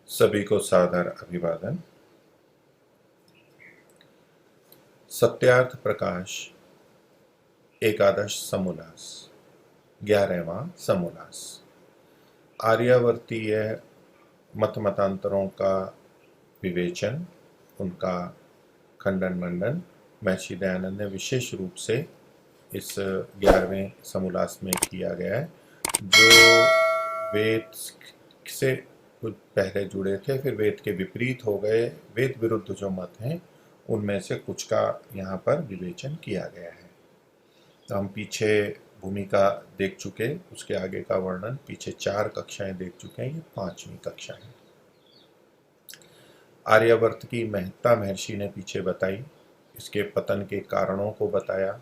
सभी को सादर अभिवादन। सत्यार्थ प्रकाश एकादश समोल्लास 11वां समोल्लास। आर्यावर्तीय मत मतांतरों का विवेचन, उनका खंडन मंडन महर्षि दयानंद ने विशेष रूप से इस 11वें समोल्लास में किया गया है। जो वेद से कुछ पहले जुड़े थे, फिर वेद के विपरीत हो गए, वेद विरुद्ध जो मत हैं उनमें से कुछ का यहाँ पर विवेचन किया गया है। तो हम पीछे भूमिका देख चुके, उसके आगे का वर्णन पीछे 4 कक्षाएं देख चुके हैं, ये 5वीं कक्षा है। आर्यावर्त की महत्ता महर्षि ने पीछे बताई, इसके पतन के कारणों को बताया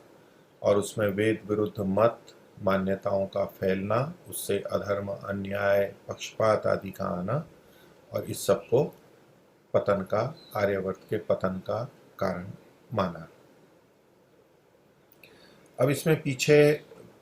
और उसमें वेद विरुद्ध मत मान्यताओं का फैलना, उससे अधर्म, अन्याय, पक्षपात आदि का आना, और इस सब को पतन का, आर्यावर्त के पतन का कारण माना। अब इसमें पीछे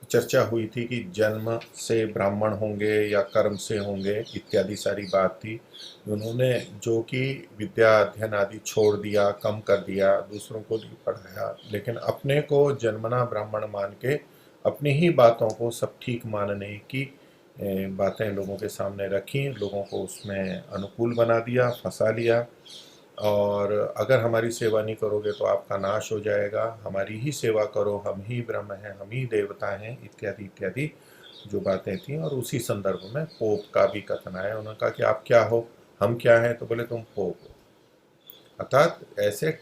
चर्चा हुई थी कि जन्म से ब्राह्मण होंगे या कर्म से होंगे इत्यादि सारी बात थी। उन्होंने जो कि विद्या अध्ययन आदि छोड़ दिया, कम कर दिया, दूसरों को नहीं पढ़ाया, लेकिन अपने को जन्मना ब्राह्मण मान के अपनी ही बातों को सब ठीक मानने की बातें लोगों के सामने रखी, लोगों को उसमें अनुकूल बना दिया, फंसा लिया। और अगर हमारी सेवा नहीं करोगे तो आपका नाश हो जाएगा, हमारी ही सेवा करो, हम ही ब्रह्म हैं, हम ही देवता हैं, इत्यादि इत्यादि जो बातें थी। और उसी संदर्भ में पोप का भी कथन आया। उन्होंने कहा कि आप क्या हो, हम क्या हैं? तो बोले तुम पोप हो। अर्थात ऐसे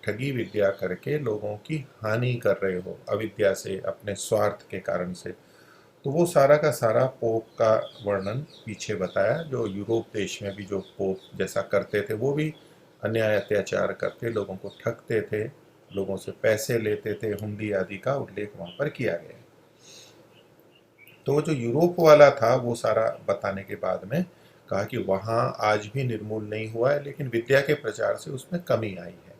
ठगी विद्या करके लोगों की हानि कर रहे हो अविद्या से, अपने स्वार्थ के कारण से। तो वो सारा का सारा पोप का वर्णन पीछे बताया। जो यूरोप देश में भी जो पोप जैसा करते थे, वो भी अन्याय अत्याचार करते, लोगों को ठगते थे, लोगों से पैसे लेते थे, हुंडी आदि का उल्लेख वहाँ पर किया गया। तो वो जो यूरोप वाला था वो सारा बताने के बाद में कहा कि वहाँ आज भी निर्मूल नहीं हुआ है, लेकिन विद्या के प्रचार से उसमें कमी आई है।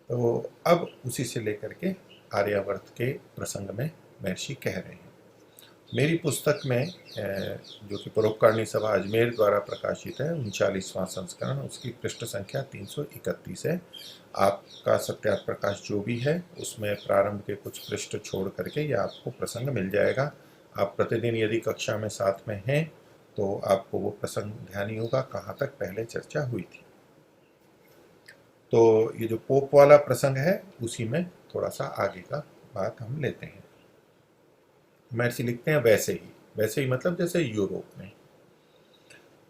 तो अब उसी से लेकर के आर्यावर्त के प्रसंग में महर्षि कह रहे हैं। मेरी पुस्तक में जो कि परोपकारिणी सभा अजमेर द्वारा प्रकाशित है, 39वां संस्करण, उसकी पृष्ठ संख्या 331 है। आपका सत्यार्थ प्रकाश जो भी है उसमें प्रारंभ के कुछ पृष्ठ छोड़ करके यह आपको प्रसंग मिल जाएगा। आप प्रतिदिन यदि कक्षा में साथ में हैं तो आपको वो प्रसंग ध्यान ही होगा कहाँ तक पहले चर्चा हुई थी। तो ये जो पोप वाला प्रसंग है उसी में थोड़ा सा आगे का बात हम लेते हैं। महर्षि लिखते हैं, वैसे ही मतलब जैसे यूरोप में,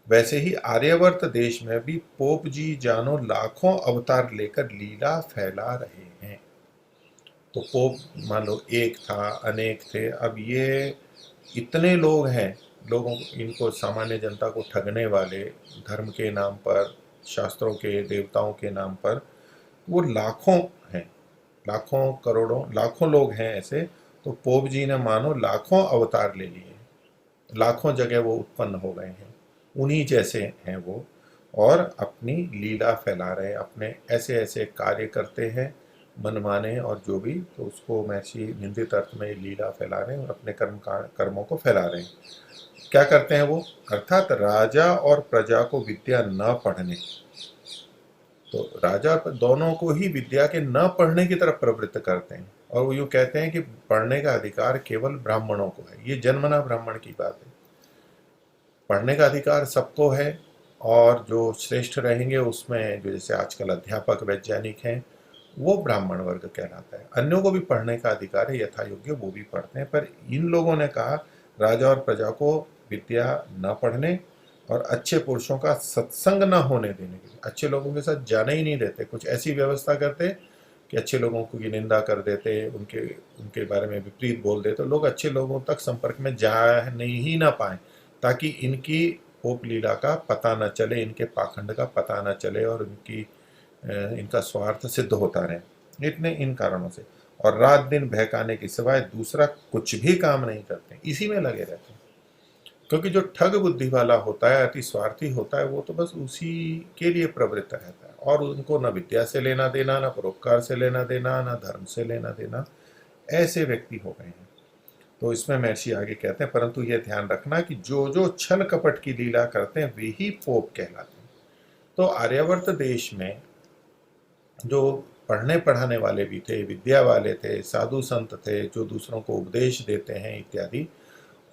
वैसे ही आर्यावर्त देश में भी पोप जी जानो लाखों अवतार लेकर लीला फैला रहे हैं। तो पोप मान लो एक था, अनेक थे, अब ये इतने लोग हैं, लोगों इनको सामान्य जनता को ठगने वाले, धर्म के नाम पर, शास्त्रों के, देवताओं के नाम पर, वो लाखों हैं, लाखों करोड़ों लाखों लोग हैं ऐसे। तो पोप जी ने मानो लाखों अवतार ले लिए, लाखों जगह वो उत्पन्न हो गए हैं, उन्हीं जैसे हैं वो, और अपनी लीला फैला रहे हैं, अपने ऐसे ऐसे कार्य करते हैं मनमाने और जो भी, तो उसको महर्षि निंदित अर्थ में लीला फैला रहे हैं और अपने कर्मों को फैला रहे हैं। क्या करते हैं वो? अर्थात राजा और प्रजा को विद्या न पढ़ने, तो राजा दोनों को ही विद्या के न पढ़ने की तरफ प्रवृत्त करते हैं। और वो यूँ कहते हैं कि पढ़ने का अधिकार केवल ब्राह्मणों को है। ये जन्मना ब्राह्मण की बात है, पढ़ने का अधिकार सबको है। और जो श्रेष्ठ रहेंगे उसमें, जो जैसे आजकल अध्यापक वैज्ञानिक हैं, वो ब्राह्मण वर्ग कहलाता है। अन्यों को भी पढ़ने का अधिकार है, यथा योग्य वो भी पढ़ते हैं। पर इन लोगों ने कहा राजा और प्रजा को विद्या न पढ़ने और अच्छे पुरुषों का सत्संग न होने देने के लिए, अच्छे लोगों के साथ जाने ही नहीं देते, कुछ ऐसी व्यवस्था करते कि अच्छे लोगों की निंदा कर देते, उनके उनके बारे में विपरीत बोल देते, तो लोग अच्छे लोगों तक संपर्क में जाने ही ना पाए, ताकि इनकी पोप लीला का पता न चले, इनके पाखंड का पता न चले और इनका स्वार्थ सिद्ध होता रहे। इतने इन कारणों से, और रात दिन बहकाने के सिवाय दूसरा कुछ भी काम नहीं करते, इसी में लगे रहते हैं। क्योंकि जो ठग बुद्धि वाला होता है, अति स्वार्थी होता है, वो तो बस उसी के लिए प्रवृत्त रहता है, और उनको न विद्या से लेना देना, न परोपकार से लेना देना, न धर्म से लेना देना। ऐसे व्यक्ति हो गए हैं। तो इसमें महर्षि आगे कहते हैं, परंतु यह ध्यान रखना कि जो जो छल कपट की लीला करते हैं वे ही पोप कहलाते हैं। तो आर्यावर्त देश में जो पढ़ने पढ़ाने वाले भी थे, विद्या वाले थे, साधु संत थे, जो दूसरों को उपदेश देते हैं इत्यादि,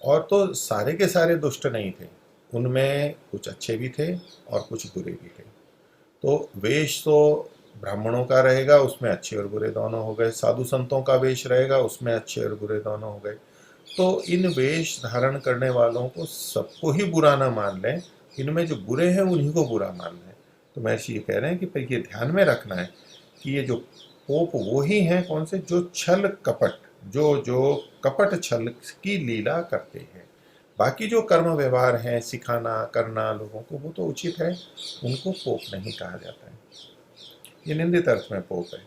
और तो सारे के सारे दुष्ट नहीं थे, उनमें कुछ अच्छे भी थे और कुछ बुरे भी थे। तो वेश तो ब्राह्मणों का रहेगा, उसमें अच्छे और बुरे दोनों हो गए। साधु संतों का वेश रहेगा, उसमें अच्छे और बुरे दोनों हो गए। तो इन वेश धारण करने वालों को सबको ही बुरा ना मान लें, इनमें जो बुरे हैं उन्हीं को बुरा मान लें। तो महर्षि ये कह रहे हैं कि भाई ये ध्यान में रखना है कि ये जो पोप वो ही हैं, कौन से, जो छल कपट, जो जो कपट छल की लीला करते हैं। बाकी जो कर्म व्यवहार हैं, सिखाना करना लोगों को, वो तो उचित है, उनको पोप नहीं कहा जाता है। ये निंदित अर्थ में पोप है।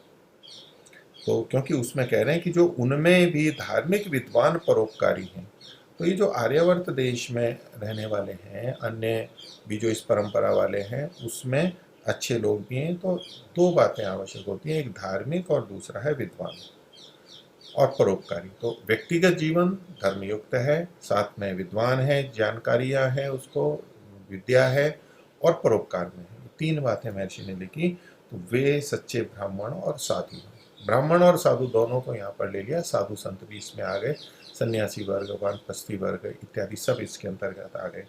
तो क्योंकि उसमें कह रहे हैं कि जो उनमें भी धार्मिक विद्वान परोपकारी हैं। तो ये जो आर्यावर्त देश में रहने वाले हैं, अन्य भी जो इस परंपरा वाले हैं, उसमें अच्छे लोग भी हैं। तो दो बातें आवश्यक होती हैं, एक धार्मिक और दूसरा है विद्वान और परोपकारी। तो व्यक्तिगत जीवन धर्मयुक्त है, साथ में विद्वान है, जानकारियां हैं उसको, विद्या है, और परोपकार में है। तीन बातें महर्षि ने लिखी। तो वे सच्चे ब्राह्मण और साधु हैं। ब्राह्मण और साधु दोनों को यहाँ पर ले लिया, साधु संत भी इसमें आ गए, सन्यासी वर्ग, वानप्रस्थी वर्ग इत्यादि सब इसके अंतर्गत आ गए।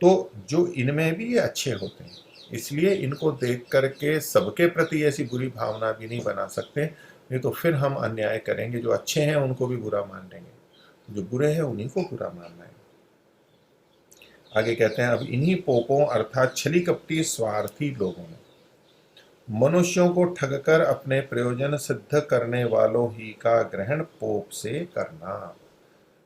तो जो इनमें भी ये अच्छे होते हैं, इसलिए इनको देख करके सबके प्रति ऐसी बुरी भावना भी नहीं बना सकते, नहीं तो फिर हम अन्याय करेंगे। जो अच्छे हैं उनको भी बुरा मान लेंगे, जो बुरे हैं उन्हीं को बुरा मानना है। आगे कहते हैं, अब इन्हीं पोपों अर्थात छली कपटी स्वार्थी लोगों ने मनुष्यों को ठगकर अपने प्रयोजन सिद्ध करने वालों ही का ग्रहण पोप से करना।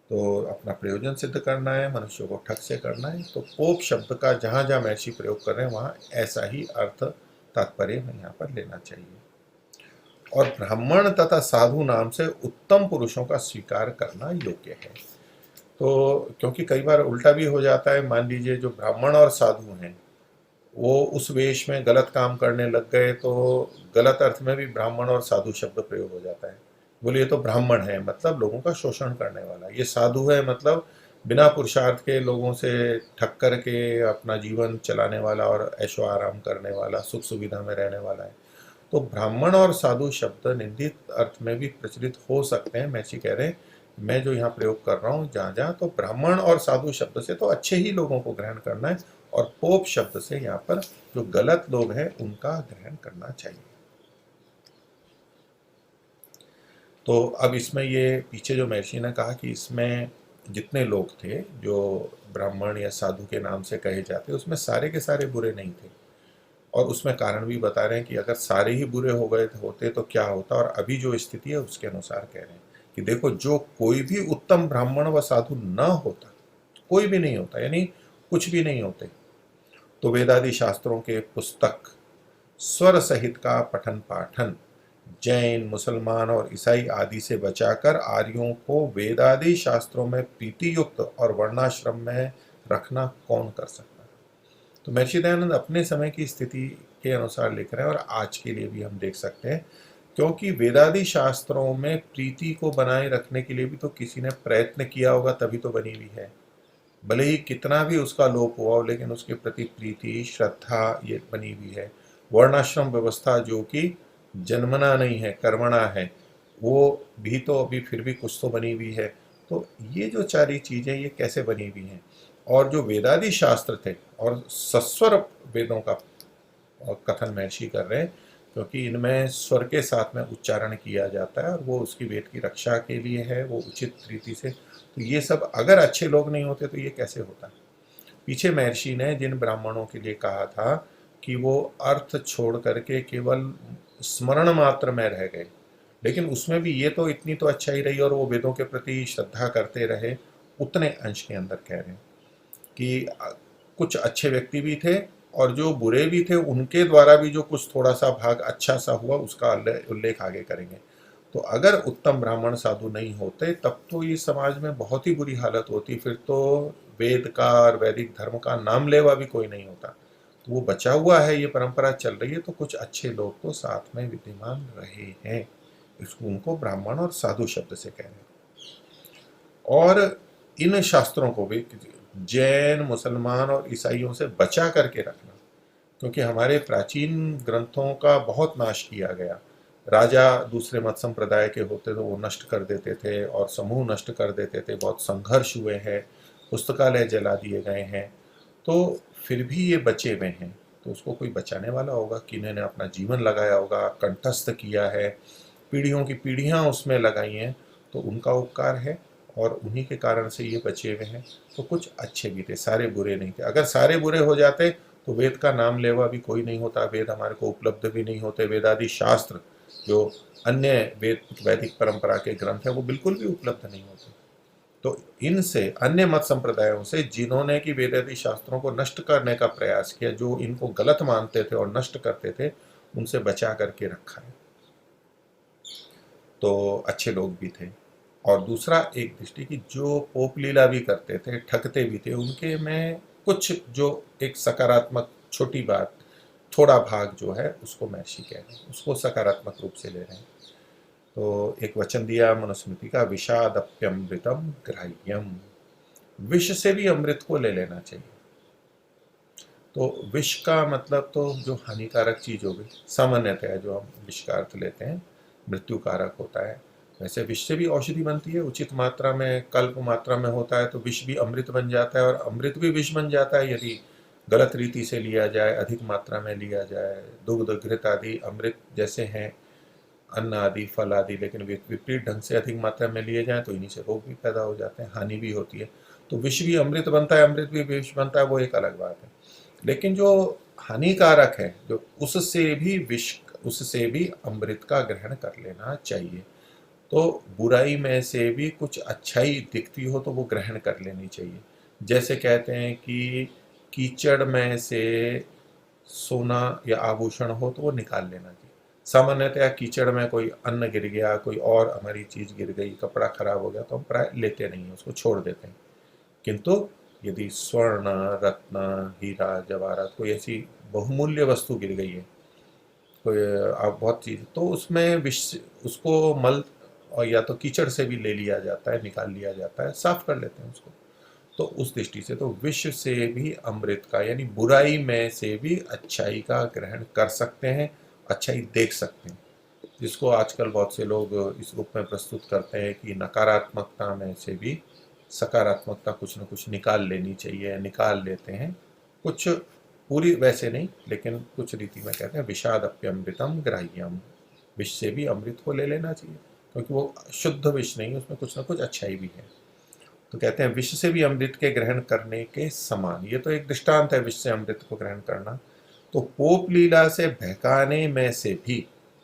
तो अपना प्रयोजन सिद्ध करना है, मनुष्यों को ठग से करना है। तो पोप शब्द का जहां जहां महर्षि प्रयोग कर रहे हैं वहां ऐसा ही अर्थ तात्पर्य में यहाँ पर लेना चाहिए। और ब्राह्मण तथा साधु नाम से उत्तम पुरुषों का स्वीकार करना योग्य है। तो क्योंकि कई बार उल्टा भी हो जाता है, मान लीजिए जो ब्राह्मण और साधु हैं वो उस वेश में गलत काम करने लग गए, तो गलत अर्थ में भी ब्राह्मण और साधु शब्द प्रयोग हो जाता है। बोले ये तो ब्राह्मण है मतलब लोगों का शोषण करने वाला, ये साधु है मतलब बिना पुरुषार्थ के लोगों से ठग करके अपना जीवन चलाने वाला और ऐशो आराम करने वाला, सुख सुविधा में रहने वाला है। तो ब्राह्मण और साधु शब्द निंदित अर्थ में भी प्रचलित हो सकते हैं। महर्षि कह रहे हैं मैं जो यहाँ प्रयोग कर रहा हूँ जहाँ जहाँ, तो ब्राह्मण और साधु शब्द से तो अच्छे ही लोगों को ग्रहण करना है, और पोप शब्द से यहाँ पर जो गलत लोग हैं उनका ग्रहण करना चाहिए। तो अब इसमें ये पीछे जो महर्षि ने कहा कि इसमें जितने लोग थे जो ब्राह्मण या साधु के नाम से कहे जाते, उसमें सारे के सारे बुरे नहीं थे। और उसमें कारण भी बता रहे हैं कि अगर सारे ही बुरे हो गए होते तो क्या होता, और अभी जो स्थिति है उसके अनुसार कह रहे हैं कि देखो जो कोई भी उत्तम ब्राह्मण व साधु न होता, कोई भी नहीं होता, यानी कुछ भी नहीं होते, तो वेदादि शास्त्रों के पुस्तक स्वर सहित का पठन पाठन जैन, मुसलमान और ईसाई आदि से बचाकर आर्यों को वेदादि शास्त्रों में प्रीति युक्त और वर्णाश्रम में रखना कौन कर सकता है। तो महर्षि दयानंद अपने समय की स्थिति के अनुसार लिख रहे हैं, और आज के लिए भी हम देख सकते हैं, क्योंकि वेदादि शास्त्रों में प्रीति को बनाए रखने के लिए भी तो किसी ने प्रयत्न किया होगा, तभी तो बनी हुई है। भले ही कितना भी उसका लोप हुआ हो, लेकिन उसके प्रति प्रीति श्रद्धा ये बनी हुई है। वर्णाश्रम व्यवस्था जो कि जन्मना नहीं है, कर्मणा है, वो भी तो अभी फिर भी कुछ तो बनी हुई है। तो ये जो सारी चीजें ये कैसे बनी हुई हैं, और जो वेदादि शास्त्र थे, और सस्वर वेदों का कथन महर्षि कर रहे हैं, क्योंकि इनमें स्वर के साथ में उच्चारण किया जाता है और वो उसकी वेद की रक्षा के लिए है, वो उचित रीति से। तो ये सब अगर अच्छे लोग नहीं होते तो ये कैसे होता। पीछे महर्षि ने जिन ब्राह्मणों के लिए कहा था कि वो अर्थ छोड़ करके केवल स्मरण मात्र में रह गए, लेकिन उसमें भी ये तो इतनी तो अच्छा ही रही और वो वेदों के प्रति श्रद्धा करते रहे, उतने अंश के अंदर कह रहे हैं कि कुछ अच्छे व्यक्ति भी थे और जो बुरे भी थे उनके द्वारा भी जो कुछ थोड़ा सा भाग अच्छा सा हुआ उसका उल्लेख आगे करेंगे। तो अगर उत्तम ब्राह्मण साधु नहीं होते तब तो ये समाज में बहुत ही बुरी हालत होती, फिर तो वेद का और वैदिक धर्म का नाम लेवा भी कोई नहीं होता। तो वो बचा हुआ है, ये परंपरा चल रही है, तो कुछ अच्छे लोग तो साथ में विद्यमान रहे हैं, इसको उनको ब्राह्मण और साधु शब्द से कह रहे हैं। और इन शास्त्रों को भी जैन, मुसलमान और ईसाइयों से बचा करके रखना, क्योंकि हमारे प्राचीन ग्रंथों का बहुत नाश किया गया। राजा दूसरे मत संप्रदाय के होते तो वो नष्ट कर देते थे और समूह नष्ट कर देते थे, बहुत संघर्ष हुए हैं, पुस्तकालय जला दिए गए हैं, तो फिर भी ये बचे हुए हैं। तो उसको कोई बचाने वाला होगा, किन्हीं ने अपना जीवन लगाया होगा, कंठस्थ किया है, पीढ़ियों की पीढ़ियां उसमें लगाई हैं, तो उनका उपकार है और उन्हीं के कारण से ये बचे हुए हैं। तो कुछ अच्छे भी थे, सारे बुरे नहीं थे। अगर सारे बुरे हो जाते तो वेद का नाम लेवा भी कोई नहीं होता, वेद हमारे को उपलब्ध भी नहीं होते, वेदादि शास्त्र जो अन्य वैदिक परंपरा के ग्रंथ हैं वो बिल्कुल भी उपलब्ध नहीं होते। तो इनसे, अन्य मत संप्रदायों से जिन्होंने कि वेदादि शास्त्रों को नष्ट करने का प्रयास किया, जो इनको गलत मानते थे और नष्ट करते थे, उनसे बचा करके रखा है। तो अच्छे लोग भी थे। और दूसरा एक दृष्टि की, जो पोप लीला भी करते थे, ठगते भी थे, उनके में कुछ जो एक सकारात्मक छोटी बात, थोड़ा भाग जो है उसको महर्षि कह रहे हैं, उसको सकारात्मक रूप से ले रहे हैं। तो एक वचन दिया मनुस्मृति का, विषादप्यमृतम ग्राह्यम, विष से भी अमृत को ले लेना चाहिए। तो विष का मतलब तो जो हानिकारक चीज हो गई, सामान्यतः जो हम विष का अर्थ लेते हैं मृत्यु कारक होता है, वैसे विष से भी औषधि बनती है, उचित मात्रा में, कल्प मात्रा में होता है तो विष भी अमृत बन जाता है, और अमृत भी विष बन जाता है यदि गलत रीति से लिया जाए, अधिक मात्रा में लिया जाए। दुग्ध, घृत आदि अमृत जैसे हैं, अन्न आदि, फल आदि, लेकिन विपरीत ढंग से अधिक मात्रा में लिए जाए तो इन्हीं से रोग भी पैदा हो जाते हैं, हानि भी होती है। तो विष भी अमृत बनता है, अमृत भी विष बनता है, वो एक अलग बात है। लेकिन जो हानिकारक है, जो उससे भी विष, उससे भी अमृत का ग्रहण कर लेना चाहिए। तो बुराई में से भी कुछ अच्छाई दिखती हो तो वो ग्रहण कर लेनी चाहिए। जैसे कहते हैं कि कीचड़ में से सोना या आभूषण हो तो वो निकाल लेना चाहिए। सामान्यतया कीचड़ में कोई अन्न गिर गया, कोई और हमारी चीज गिर गई, कपड़ा खराब हो गया, तो हम प्राय लेते नहीं हैं, उसको छोड़ देते हैं। किंतु यदि स्वर्ण, रत्न, हीरा, जवाहरात, कोई ऐसी बहुमूल्य वस्तु गिर गई है, कोई आप बहुत चीज, तो उसमें विष, उसको मल और या तो कीचड़ से भी ले लिया जाता है, निकाल लिया जाता है, साफ कर लेते हैं उसको। तो उस दृष्टि से तो विष से भी अमृत का, यानी बुराई में से भी अच्छाई का ग्रहण कर सकते हैं, अच्छाई देख सकते हैं। जिसको आजकल बहुत से लोग इस रूप में प्रस्तुत करते हैं कि नकारात्मकता में से भी सकारात्मकता कुछ न कुछ निकाल लेनी चाहिए, निकाल लेते हैं। कुछ पूरी वैसे नहीं, लेकिन कुछ रीति में कहते हैं विषादप्यमृतम ग्राह्यम, विष से भी अमृत को ले लेना चाहिए, क्योंकि वो शुद्ध विष नहीं, उसमें कुछ ना कुछ अच्छाई भी है। तो कहते हैं विष से भी अमृत के ग्रहण करने के समान। ये तो एक दृष्टांत है विष से अमृत को ग्रहण करना। तो पोप लीला से बहकाने में से भी,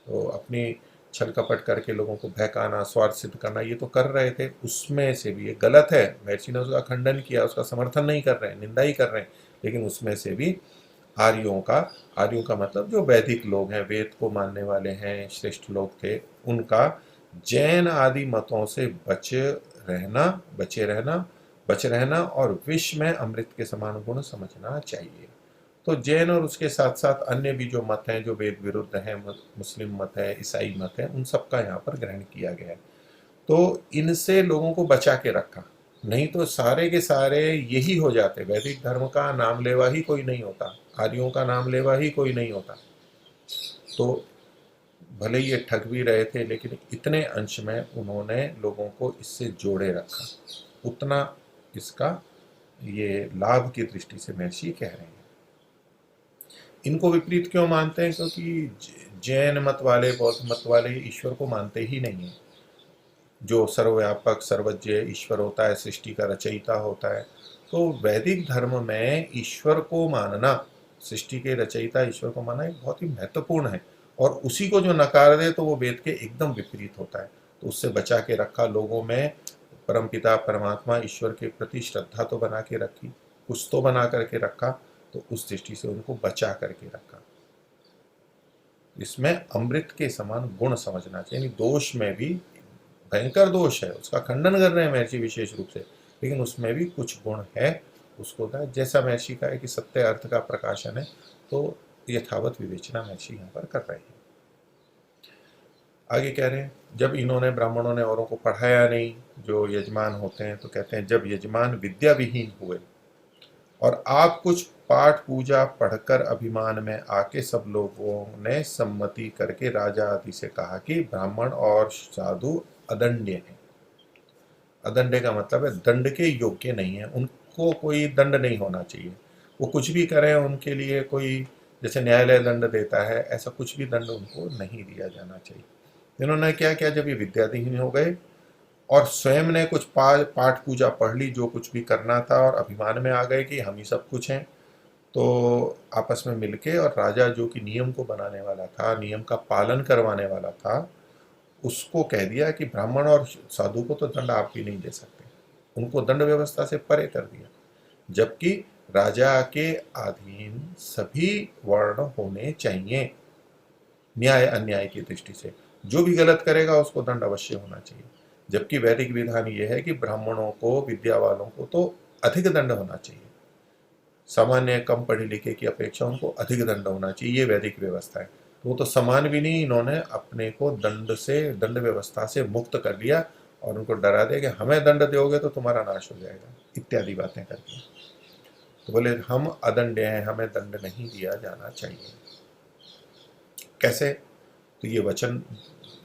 तो अपनी छल कपट करके लोगों को बहकाना, स्वार्थ सिद्ध करना, ये तो कर रहे थे, उसमें से भी ये गलत है। महर्षि ने उसका खंडन किया, उसका समर्थन नहीं कर रहे हैं, निंदा ही कर रहे हैं, लेकिन उसमें से भी आर्यों का, आर्यों का मतलब जो वैदिक लोग हैं, वेद को मानने वाले हैं, श्रेष्ठ लोग थे, उनका जैन आदि मतों से रहना बचे रहना बच रहना और विष में अमृत के समान गुण समझना चाहिए। तो जैन और उसके साथ साथ अन्य भी जो मत हैं, जो वेद विरुद्ध हैं, मुस्लिम मत है, ईसाई मत है, उन सबका यहाँ पर ग्रहण किया गया है। तो इनसे लोगों को बचा के रखा, नहीं तो सारे के सारे यही हो जाते। वैदिक धर्म का नाम लेवा ही कोई नहीं होता, आर्यों का नाम लेवा ही कोई नहीं होता। तो भले ही ये ठग भी रहे थे, लेकिन इतने अंश में उन्होंने लोगों को इससे जोड़े रखा, उतना इसका ये लाभ की दृष्टि से महर्षि कह रहे हैं। इनको विपरीत क्यों मानते हैं? क्योंकि जैन मत वाले, बौद्ध मत वाले ईश्वर को मानते ही नहीं है, जो सर्वव्यापक सर्वज्ञ ईश्वर होता है, सृष्टि का रचयिता होता है। तो वैदिक धर्म में ईश्वर को मानना, सृष्टि के रचयिता ईश्वर को मानना एक बहुत ही महत्वपूर्ण है, और उसी को जो नकार दे तो वो वेद के एकदम विपरीत होता है। तो उससे बचा के रखा, लोगों में परमपिता परमात्मा ईश्वर के प्रति श्रद्धा तो बना के रखी, कुछ तो बना करके रखा, तो उस दृष्टि से उनको बचा करके रखा। इसमें अमृत के समान गुण समझना चाहिए, यानी दोष में भी भयंकर दोष है, उसका खंडन कर रहे हैं महर्षि विशेष रूप से, लेकिन उसमें भी कुछ गुण है। उसको था, जैसा महर्षि का है कि सत्य अर्थ का प्रकाशन है, तो यथावत विवेचना महर्षि यहाँ पर कर रहे हैं। आगे कह रहे हैं, जब इन्होंने ब्राह्मणों ने औरों को पढ़ाया नहीं, जो यजमान होते हैं, तो कहते हैं जब यजमान विद्या विहीन हुए और आप कुछ पाठ पूजा पढ़कर अभिमान में आके सब लोगों ने सम्मति करके राजा आदि से कहा कि ब्राह्मण और साधु अदंड्य हैं। अदंड्य का मतलब है दंड के योग्य नहीं है, उनको कोई दंड नहीं होना चाहिए। वो कुछ भी करें, उनके लिए कोई जैसे न्यायालय दंड देता है ऐसा कुछ भी दंड उनको नहीं दिया जाना चाहिए। इन्होंने क्या किया, जब ये विद्याधीन हो गए और स्वयं ने कुछ पाठ पूजा पढ़ ली, जो कुछ भी करना था, और अभिमान में आ गए कि हम ही सब कुछ हैं, तो आपस में मिलके और राजा जो कि नियम को बनाने वाला था, नियम का पालन करवाने वाला था, उसको कह दिया कि ब्राह्मण और साधु को तो दंड आप भी नहीं दे सकते, उनको दंड व्यवस्था से परे कर दिया। जबकि राजा के अधीन सभी वर्ण होने चाहिए, न्याय अन्याय की दृष्टि से। जो भी गलत करेगा उसको दंड अवश्य होना चाहिए। जबकि वैदिक विधान ये है कि ब्राह्मणों को, विद्या वालों को तो अधिक दंड होना चाहिए, सामान्य कम पढ़े लिखे की अपेक्षा उनको अधिक दंड होना चाहिए, ये वैदिक व्यवस्था है। तो वो तो समान भी नहीं, इन्होंने अपने को दंड व्यवस्था से मुक्त कर लिया और उनको डरा दिया कि हमें दंड दोगे तो तुम्हारा नाश हो जाएगा, इत्यादि बातें करके। तो बोले हम अदंड हैं, हमें दंड नहीं दिया जाना चाहिए। कैसे? तो ये वचन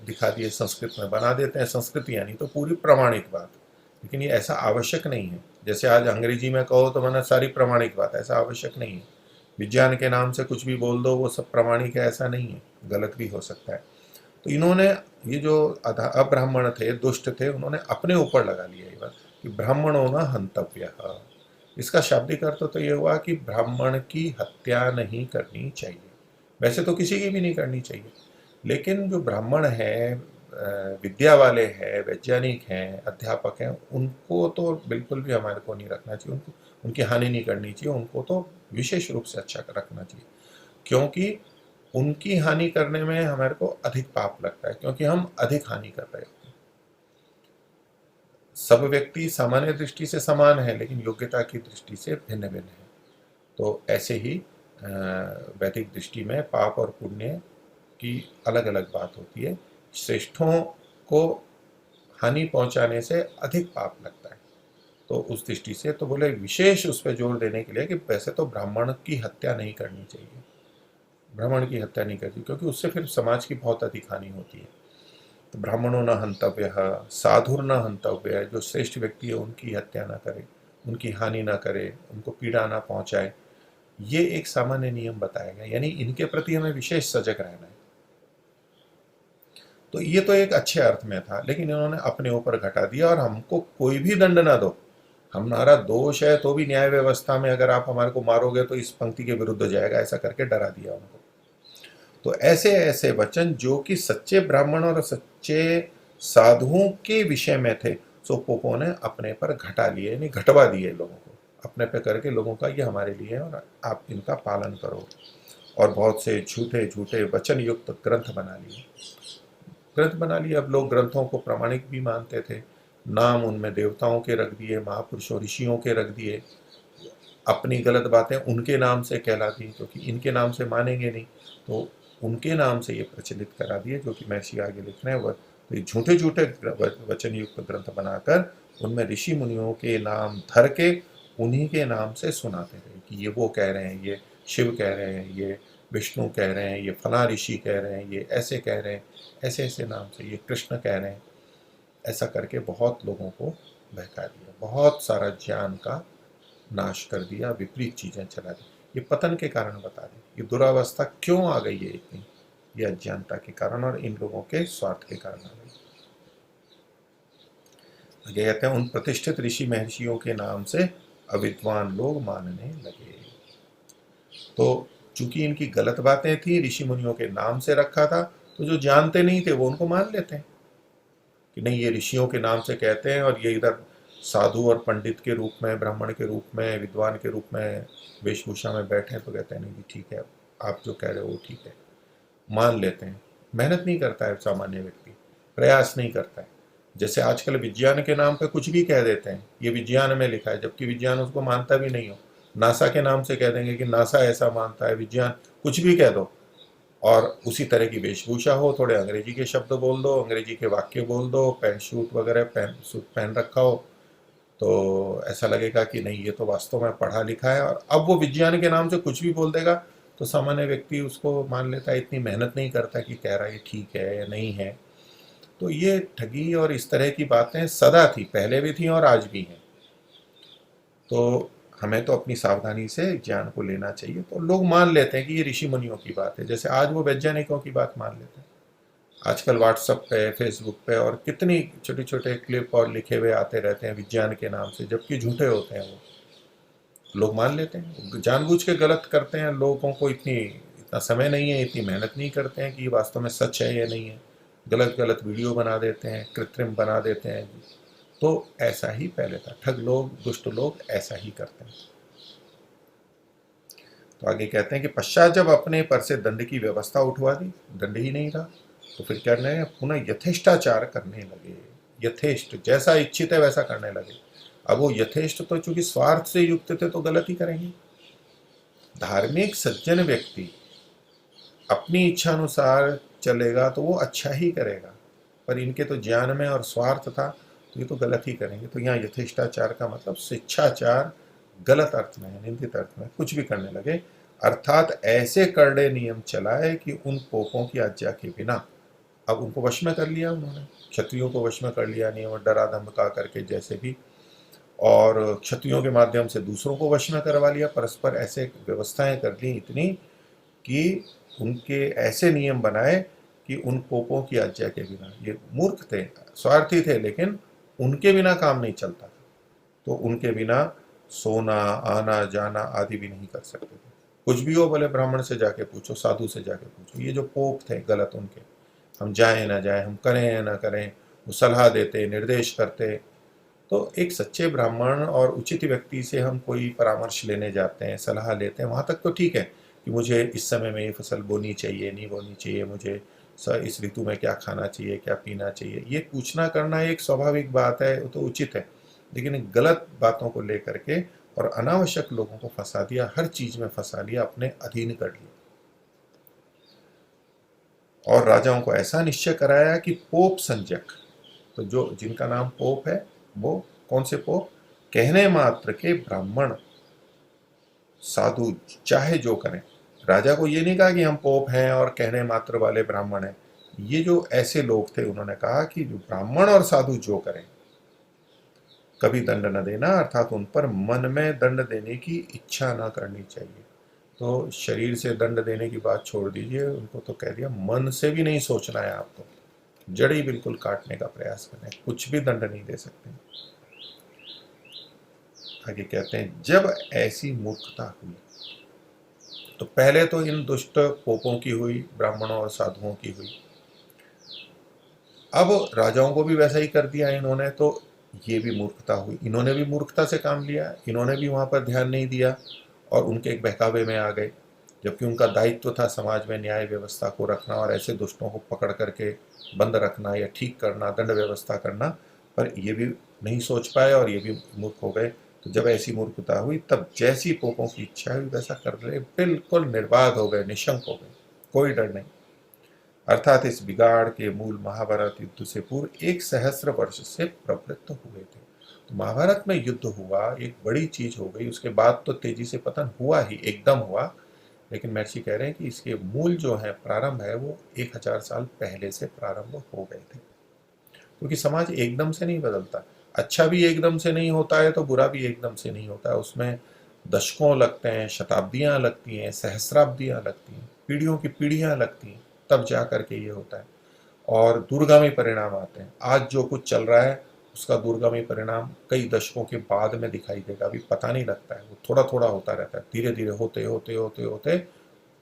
दिखा दिए, संस्कृत में बना देते हैं। संस्कृत यानी तो पूरी प्रामाणिक बात, लेकिन ये ऐसा आवश्यक नहीं है। जैसे आज अंग्रेजी में कहो तो मैंने सारी प्रामाणिक बात, ऐसा आवश्यक नहीं है। विज्ञान के नाम से कुछ भी बोल दो वो सब प्रामाणिक है, ऐसा नहीं है, गलत भी हो सकता है। तो इन्होंने ये जो अब्राह्मण थे, दुष्ट थे, उन्होंने अपने ऊपर लगा लिया ये बात कि ब्राह्मणों न हंतव्य। इसका शाब्दिक अर्थ तो ये हुआ कि ब्राह्मण की हत्या नहीं करनी चाहिए। वैसे तो किसी की भी नहीं करनी चाहिए, लेकिन जो ब्राह्मण है, विद्या वाले हैं, वैज्ञानिक हैं, अध्यापक हैं, उनको तो बिल्कुल भी हमारे को नहीं रखना चाहिए, उनको उनकी हानि नहीं करनी चाहिए, उनको तो विशेष रूप से अच्छा रखना चाहिए। क्योंकि उनकी हानि करने में हमारे को अधिक पाप लगता है, क्योंकि हम अधिक हानि कर रहे होते हैं। सब व्यक्ति सामान्य दृष्टि से समान है, लेकिन योग्यता की दृष्टि से भिन्न भिन्न है। तो ऐसे ही वैदिक दृष्टि में पाप और पुण्य की अलग अलग बात होती है। श्रेष्ठों को हानि पहुंचाने से अधिक पाप लगता है। तो उस दृष्टि से तो बोले विशेष उस पर जोर देने के लिए कि वैसे तो ब्राह्मण की हत्या नहीं करनी चाहिए, ब्राह्मण की हत्या नहीं करती, क्योंकि उससे फिर समाज की बहुत अधिक हानि होती है। तो ब्राह्मणों न हंतव्य, साधुर न हंतव्य, जो श्रेष्ठ व्यक्ति है उनकी हत्या ना करे, उनकी हानि ना करे, उनको पीड़ा ना पहुंचाए, ये एक सामान्य नियम बताया गया। यानी इनके प्रति हमें विशेष सजग रहना है। तो ये तो एक अच्छे अर्थ में था, लेकिन इन्होंने अपने ऊपर घटा दिया और हमको कोई भी दंड ना दो, हमारा दोष है तो भी न्याय व्यवस्था में अगर आप हमारे को मारोगे तो इस पंक्ति के विरुद्ध जाएगा, ऐसा करके डरा दिया उनको। तो ऐसे ऐसे वचन जो कि सच्चे ब्राह्मण और सच्चे साधुओं के विषय में थे, सो पोपों ने अपने पर घटा लिए, नहीं घटवा दिए लोगों को, अपने पे करके लोगों का ये हमारे लिए है और आप इनका पालन करो। और बहुत से झूठे झूठे वचन युक्त ग्रंथ बना लिए, अब लोग ग्रंथों को प्रामाणिक भी मानते थे, नाम उनमें देवताओं के रख दिए, महापुरुषों ऋषियों के रख दिए, अपनी गलत बातें उनके नाम से कहला दी, क्योंकि इनके नाम से मानेंगे नहीं, तो उनके नाम से ये प्रचलित करा दिए, जो कि महर्षि आगे लिख रहे हैं। वह तो झूठे झूठे वचन युक्त ग्रंथ बनाकर उनमें ऋषि मुनियों के नाम धर के उन्हीं के नाम से सुनाते रहे कि ये वो कह रहे हैं, ये शिव कह रहे हैं, ये विष्णु कह रहे हैं, ये फला ऋषि कह रहे हैं, ये ऐसे कह रहे हैं, ऐसे ऐसे नाम से, ये कृष्ण कह रहे हैं। ऐसा करके बहुत लोगों को बहका दिया, बहुत सारा ज्ञान का नाश कर दिया, विपरीत चीजें चला दी। ये पतन के कारण बता दें, ये दुरावस्था क्यों आ गई है इतनी, ये अज्ञानता के कारण और इन लोगों के स्वार्थ के कारण आ गई। आगे कहते हैं, उन प्रतिष्ठित ऋषि महर्षियों के नाम से अविद्वान लोग मानने लगे। तो चूंकि इनकी गलत बातें थी, ऋषि मुनियों के नाम से रखा था, तो जो जानते नहीं थे वो उनको मान लेते हैं कि नहीं ये ऋषियों के नाम से कहते हैं, और ये इधर साधु और पंडित के रूप में, ब्राह्मण के रूप में, विद्वान के रूप में वेशभूषा में बैठे हैं, तो कहते हैं नहीं जी ठीक है, आप जो कह रहे हो वो ठीक है, मान लेते हैं। मेहनत नहीं करता है सामान्य व्यक्ति, प्रयास नहीं करता है। जैसे आजकल विज्ञान के नाम पे कुछ भी कह देते हैं, ये विज्ञान में लिखा है, जबकि विज्ञान उसको मानता भी नहीं हो। नासा के नाम से कह देंगे कि नासा ऐसा मानता है, विज्ञान कुछ भी कह दो, और उसी तरह की वेशभूषा हो, थोड़े अंग्रेजी के शब्द बोल दो, अंग्रेजी के वाक्य बोल दो, पैंट शूट वगैरह सूट पहन रखा हो, तो ऐसा लगेगा कि नहीं, ये तो वास्तव में पढ़ा लिखा है। और अब वो विज्ञान के नाम से कुछ भी बोल देगा तो सामान्य व्यक्ति उसको मान लेता है, इतनी मेहनत नहीं करता कि कह रहा है ये ठीक है या नहीं है। तो ये ठगी और इस तरह की बातें सदा थी, पहले भी थी और आज भी हैं। तो हमें तो अपनी सावधानी से ज्ञान को लेना चाहिए। तो लोग मान लेते हैं कि ये ऋषि मुनियों की बात है, जैसे आज वो वैज्ञानिकों की बात मान लेते हैं। आजकल व्हाट्सएप पे, फेसबुक पे और कितनी छोटे छोटे क्लिप और लिखे हुए आते रहते हैं विज्ञान के नाम से, जबकि झूठे होते हैं वो। लोग मान लेते हैं, जानबूझ के गलत करते हैं। लोगों को इतना समय नहीं है, इतनी मेहनत नहीं करते हैं कि ये वास्तव में सच है या नहीं है। गलत गलत वीडियो बना देते हैं, कृत्रिम बना देते हैं। तो ऐसा ही पहले था, ठग लोग, दुष्ट लोग ऐसा ही करते हैं। तो आगे कहते हैं कि पश्चात जब अपने पर से दंड की व्यवस्था उठवा दी, दंड ही नहीं रहा, तो फिर करने लगे, पुनः यथेष्टाचार करने लगे। यथेष्ट, जैसा इच्छित है वैसा करने लगे। अब वो यथेष्ट तो चूंकि स्वार्थ से युक्त थे तो गलत ही करेंगे। धार्मिक सज्जन व्यक्ति अपनी इच्छा अनुसार चलेगा तो वो अच्छा ही करेगा, पर इनके तो ज्ञान में और स्वार्थ था, तो ये तो गलत ही करेंगे। तो यहाँ यथेष्टाचार का मतलब शिक्षाचार गलत अर्थ में, निंदित अर्थ में कुछ भी करने लगे। अर्थात ऐसे करड़े नियम चलाए कि उन पोपों की आज्ञा के बिना, अब उनको वश में कर लिया उन्होंने, क्षत्रियों को वश में कर लिया नियम, डरा धमका करके जैसे भी, और क्षत्रियों के माध्यम से दूसरों को वश में करवा लिया। परस्पर ऐसे व्यवस्थाएं कर ली इतनी कि उनके ऐसे नियम बनाए कि उन पोपों की आज्ञा के बिना, ये मूर्ख थे, स्वार्थी थे, लेकिन उनके बिना काम नहीं चलता था। तो उनके बिना सोना, आना जाना आदि भी नहीं कर सकते थे। कुछ भी हो, भले ब्राह्मण से जाके पूछो, साधु से जाके पूछो। ये जो पोप थे गलत, उनके हम जाए ना जाए, हम करें या ना करें, वो सलाह देते, निर्देश करते। तो एक सच्चे ब्राह्मण और उचित व्यक्ति से हम कोई परामर्श लेने जाते हैं, सलाह लेते हैं, वहाँ तक तो ठीक है कि मुझे इस समय में ये फसल बोनी चाहिए, नहीं बोनी चाहिए, मुझे इस ऋतु में क्या खाना चाहिए, क्या पीना चाहिए, ये पूछना करना एक स्वाभाविक बात है, वो तो उचित है। लेकिन गलत बातों को लेकर के और अनावश्यक लोगों को फंसा दिया, हर चीज में फंसा लिया, अपने अधीन कर लिया। और राजाओं को ऐसा निश्चय कराया कि पोप संजक, तो जो जिनका नाम पोप है, वो कौन से पोप? कहने मात्र के ब्राह्मण साधु चाहे जो करें। राजा को ये नहीं कहा कि हम पोप हैं और कहने मात्र वाले ब्राह्मण हैं। ये जो ऐसे लोग थे, उन्होंने कहा कि जो ब्राह्मण और साधु जो करें, कभी दंड न देना, अर्थात उन पर मन में दंड देने की इच्छा न करनी चाहिए। तो शरीर से दंड देने की बात छोड़ दीजिए, उनको तो कह दिया मन से भी नहीं सोचना है आपको, जड़ ही बिल्कुल काटने का प्रयास करें, कुछ भी दंड नहीं दे सकते। आगे कहते हैं जब ऐसी मूर्खता हुई, तो पहले तो इन दुष्ट पोपों की हुई, ब्राह्मणों और साधुओं की हुई, अब राजाओं को भी वैसा ही कर दिया इन्होंने, तो ये भी मूर्खता हुई। इन्होंने भी मूर्खता से काम लिया, इन्होंने भी वहां पर ध्यान नहीं दिया और उनके एक बहकावे में आ गए, जबकि उनका दायित्व था समाज में न्याय व्यवस्था को रखना और ऐसे दुष्टों को पकड़ करके बंद रखना या ठीक करना, दंड व्यवस्था करना। पर ये भी नहीं सोच पाए और ये भी मूर्ख हो गए। तो जब ऐसी मूर्खता हुई, तब जैसी पोपों की इच्छा हुई वैसा कर रहे, बिल्कुल निर्बाध हो गए, निशंक हो गए, कोई डर नहीं। अर्थात इस बिगाड़ के मूल महाभारत युद्ध से पूर्व 1 सहस्र वर्ष से प्रवृत्त हुए थे। तो महाभारत में युद्ध हुआ, एक बड़ी चीज हो गई, उसके बाद तो तेजी से पतन हुआ ही, एकदम हुआ। लेकिन महर्षि कह रहे हैं कि इसके मूल जो है, प्रारंभ है, वो 1000 साल पहले से प्रारंभ हो गए थे। क्योंकि समाज एकदम से नहीं बदलता, अच्छा भी एकदम से नहीं होता है तो बुरा भी एकदम से नहीं होता है। उसमें दशकों लगते हैं, शताब्दियां लगती हैं, सहस्राब्दियां लगती हैं, पीढ़ियों की पीढ़ियां लगती हैं, तब जा करके ये होता है और दूरगामी परिणाम आते हैं। आज जो कुछ चल रहा है उसका दूरगामी परिणाम कई दशकों के बाद में दिखाई देगा, अभी पता नहीं लगता है, वो थोड़ा थोड़ा होता रहता है, धीरे धीरे होते होते होते होते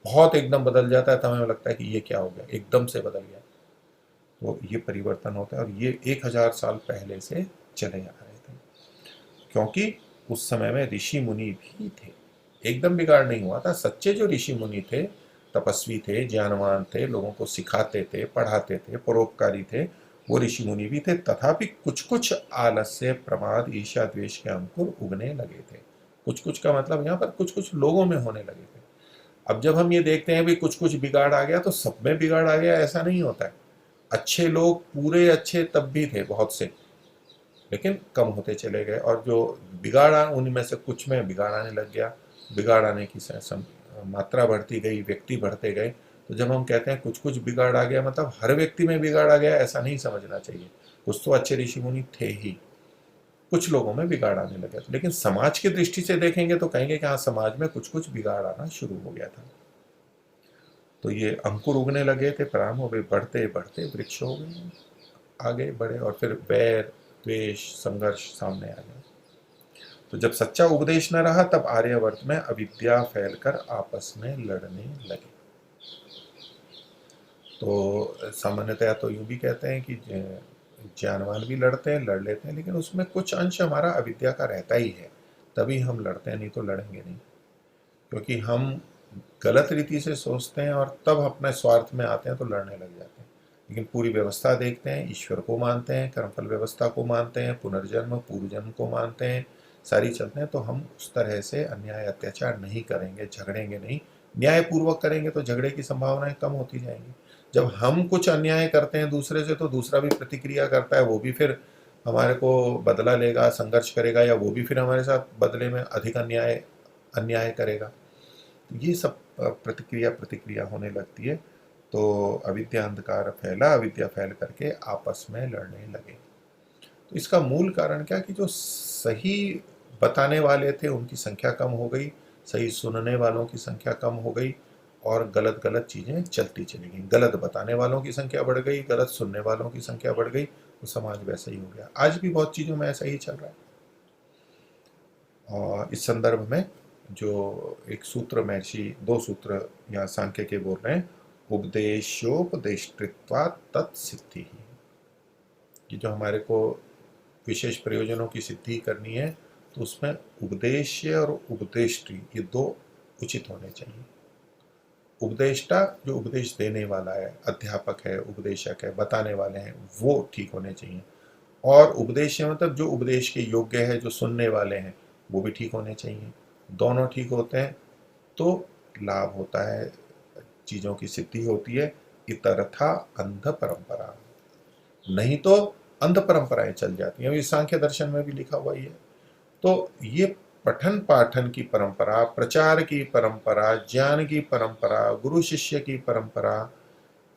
बहुत एकदम बदल जाता है, तब हमें लगता है कि ये क्या हो गया, एकदम से बदल गया। तो ये परिवर्तन होता है और ये 1000 साल पहले से चले आ रहे थे, क्योंकि उस समय में ऋषि मुनि भी थे, एकदम बिगाड़ नहीं हुआ था। सच्चे जो ऋषि मुनि थे, तपस्वी थे, ज्ञानवान थे, लोगों को सिखाते थे, पढ़ाते थे, परोपकारी थे, वो ऋषि मुनि भी थे। तथापि कुछ कुछ आलस्य, प्रमाद, ईर्ष्या, द्वेष के अंकुर उगने लगे थे। कुछ कुछ का मतलब यहाँ पर कुछ कुछ लोगों में होने लगे थे। अब जब हम ये देखते हैं भी कुछ कुछ बिगाड़ आ गया तो सब में बिगाड़ आ गया, ऐसा नहीं होता है। अच्छे लोग पूरे अच्छे तब भी थे बहुत से, लेकिन कम होते चले गए, और जो बिगाड़ा उनमें से कुछ में बिगाड़ आने लग गया। बिगाड़ आने की मात्रा बढ़ती गई, व्यक्ति बढ़ते गए। तो जब हम कहते हैं कुछ कुछ बिगाड़ आ गया, मतलब हर व्यक्ति में बिगाड़ आ गया, ऐसा नहीं समझना चाहिए। कुछ तो अच्छे ऋषि मुनि थे ही, कुछ लोगों में बिगाड़ आने लगा। लेकिन समाज की दृष्टि से देखेंगे तो कहेंगे कि हाँ, समाज में कुछ कुछ बिगाड़ आना शुरू हो गया था। तो ये अंकुर उगने लगे थे, प्रारंभ हो गए, बढ़ते बढ़ते वृक्ष हो गए, आगे बढ़े, और फिर वैर द्वेष संघर्ष सामने आ गया। तो जब सच्चा उपदेश न रहा, तब आर्यावर्त में अविद्या फैलकर आपस में लड़ने लगे। तो सामान्यतया तो यूं भी कहते हैं कि ज्ञानवान भी लड़ते हैं, लड़ लेते हैं, लेकिन उसमें कुछ अंश हमारा अविद्या का रहता ही है, तभी हम लड़ते हैं, नहीं तो लड़ेंगे नहीं। क्योंकि हम गलत रीति से सोचते हैं और तब अपने स्वार्थ में आते हैं तो लड़ने लग जाते हैं। लेकिन पूरी व्यवस्था देखते हैं, ईश्वर को मानते हैं, कर्मफल व्यवस्था को मानते हैं, पुनर्जन्म पूर्व जन्म को मानते हैं, सारी चलते हैं, तो हम उस तरह से अन्याय अत्याचार नहीं करेंगे, झगड़ेंगे नहीं। न्यायपूर्वक करेंगे तो झगड़े की संभावनाएं कम होती जाएंगी। जब हम कुछ अन्याय करते हैं दूसरे से, तो दूसरा भी प्रतिक्रिया करता है, वो भी फिर हमारे को बदला लेगा, संघर्ष करेगा, या वो भी फिर हमारे साथ बदले में अधिक अन्याय अन्याय करेगा। ये सब प्रतिक्रिया प्रतिक्रिया होने लगती है। तो अविद्या अंधकार फैला, अविद्या फैल करके आपस में लड़ने लगे। तो इसका मूल कारण क्या, कि जो सही बताने वाले थे उनकी संख्या कम हो गई, सही सुनने वालों की संख्या कम हो गई, और गलत गलत चीज़ें चलती चली गई। गलत बताने वालों की संख्या बढ़ गई, गलत सुनने वालों की संख्या बढ़ गई, तो समाज वैसा ही हो गया। आज भी बहुत चीज़ों में ऐसा ही चल रहा है। और इस संदर्भ में जो एक सूत्र महर्षि, दो सूत्र यहाँ सांख्य के बोल रहे हैं, उपदेशोपदेष्टृत्वा तत्सिद्धि, कि जो हमारे को विशेष प्रयोजनों की सिद्धि करनी है, तो उसमें उपदेश्य और उपदेष्टि ये दो उचित होने चाहिए। उपदेष्टा जो उपदेश देने वाला है, अध्यापक है, उपदेशक है, बताने वाले हैं, वो ठीक होने चाहिए। और उपदेश मतलब जो उपदेश के योग्य है, जो सुनने वाले हैं, वो भी ठीक होने चाहिए। दोनों ठीक होते हैं तो लाभ होता है, चीज़ों की सिद्धि होती है। इतरथा अंध परंपरा, नहीं तो अंध परंपराएं चल जाती हैं। अभी सांख्य दर्शन में भी लिखा हुआ ही है। तो ये पठन पाठन की परंपरा, प्रचार की परंपरा, ज्ञान की परंपरा, गुरु शिष्य की परंपरा,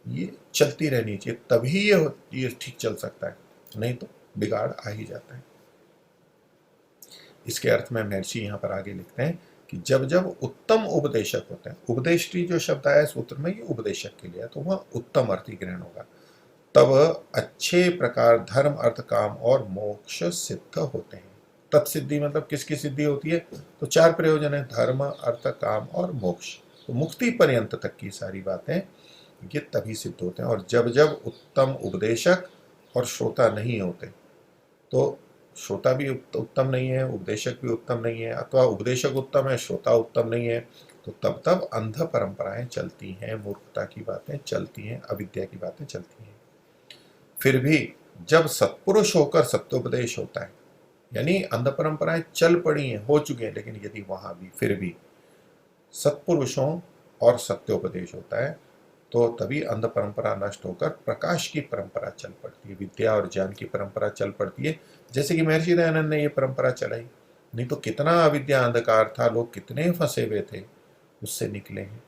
ये चलती रहनी चाहिए, तभी ये ठीक चल सकता है, नहीं तो बिगाड़ आ ही जाता है। इसके अर्थ में महर्षि यहाँ पर आगे लिखते हैं कि जब जब उत्तम उपदेशक होते हैं, उपदेष्टि जो शब्द आया सूत्र में, ये उपदेशक के लिए, तो वह उत्तम अर्थ ही ग्रहण होगा, तब अच्छे प्रकार धर्म अर्थ काम और मोक्ष सिद्ध होते हैं। तत्सिद्धि मतलब किसकी सिद्धि होती है, तो चार प्रयोजन है, धर्म अर्थ काम और मोक्ष। तो मुक्ति पर्यंत तक की सारी बातें ये तभी सिद्ध होते हैं। और जब जब उत्तम उपदेशक और श्रोता नहीं होते, तो श्रोता भी उत्तम नहीं है, उपदेशक भी उत्तम नहीं है, अथवा उपदेशक उत्तम है, श्रोता उत्तम नहीं है, तो तब तब अंध परंपराएं चलती हैं, मूर्खता की बातें चलती हैं, अविद्या की बातें चलती हैं। फिर भी जब सत्पुरुष होकर सत्योपदेश होता है, यानी अंध परंपराएं चल पड़ी हैं, हो चुके हैं, लेकिन यदि वहां भी फिर भी सत्पुरुषों और सत्योपदेश होता है, तो तभी अंध परंपरा नष्ट होकर प्रकाश की परंपरा चल पड़ती है, विद्या और ज्ञान की परंपरा चल पड़ती है, जैसे कि महर्षि दयानंद ने ये परंपरा चलाई। नहीं तो कितना अविद्या अंधकार था, लोग कितने फंसे हुए थे, उससे निकले हैं।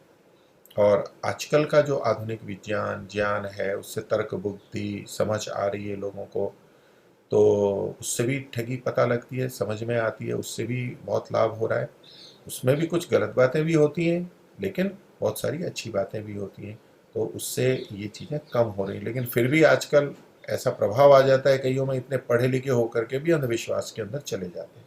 और आजकल का जो आधुनिक विज्ञान ज्ञान है, उससे तर्क बुद्धि समझ आ रही है लोगों को, तो उससे भी ठगी पता लगती है, समझ में आती है, उससे भी बहुत लाभ हो रहा है। उसमें भी कुछ गलत बातें भी होती हैं, लेकिन बहुत सारी अच्छी बातें भी होती हैं, तो उससे ये चीज़ें कम हो रही। लेकिन फिर भी आजकल ऐसा प्रभाव आ जाता है कईयों में, इतने पढ़े लिखे होकर के भी अंधविश्वास के अंदर चले जाते हैं।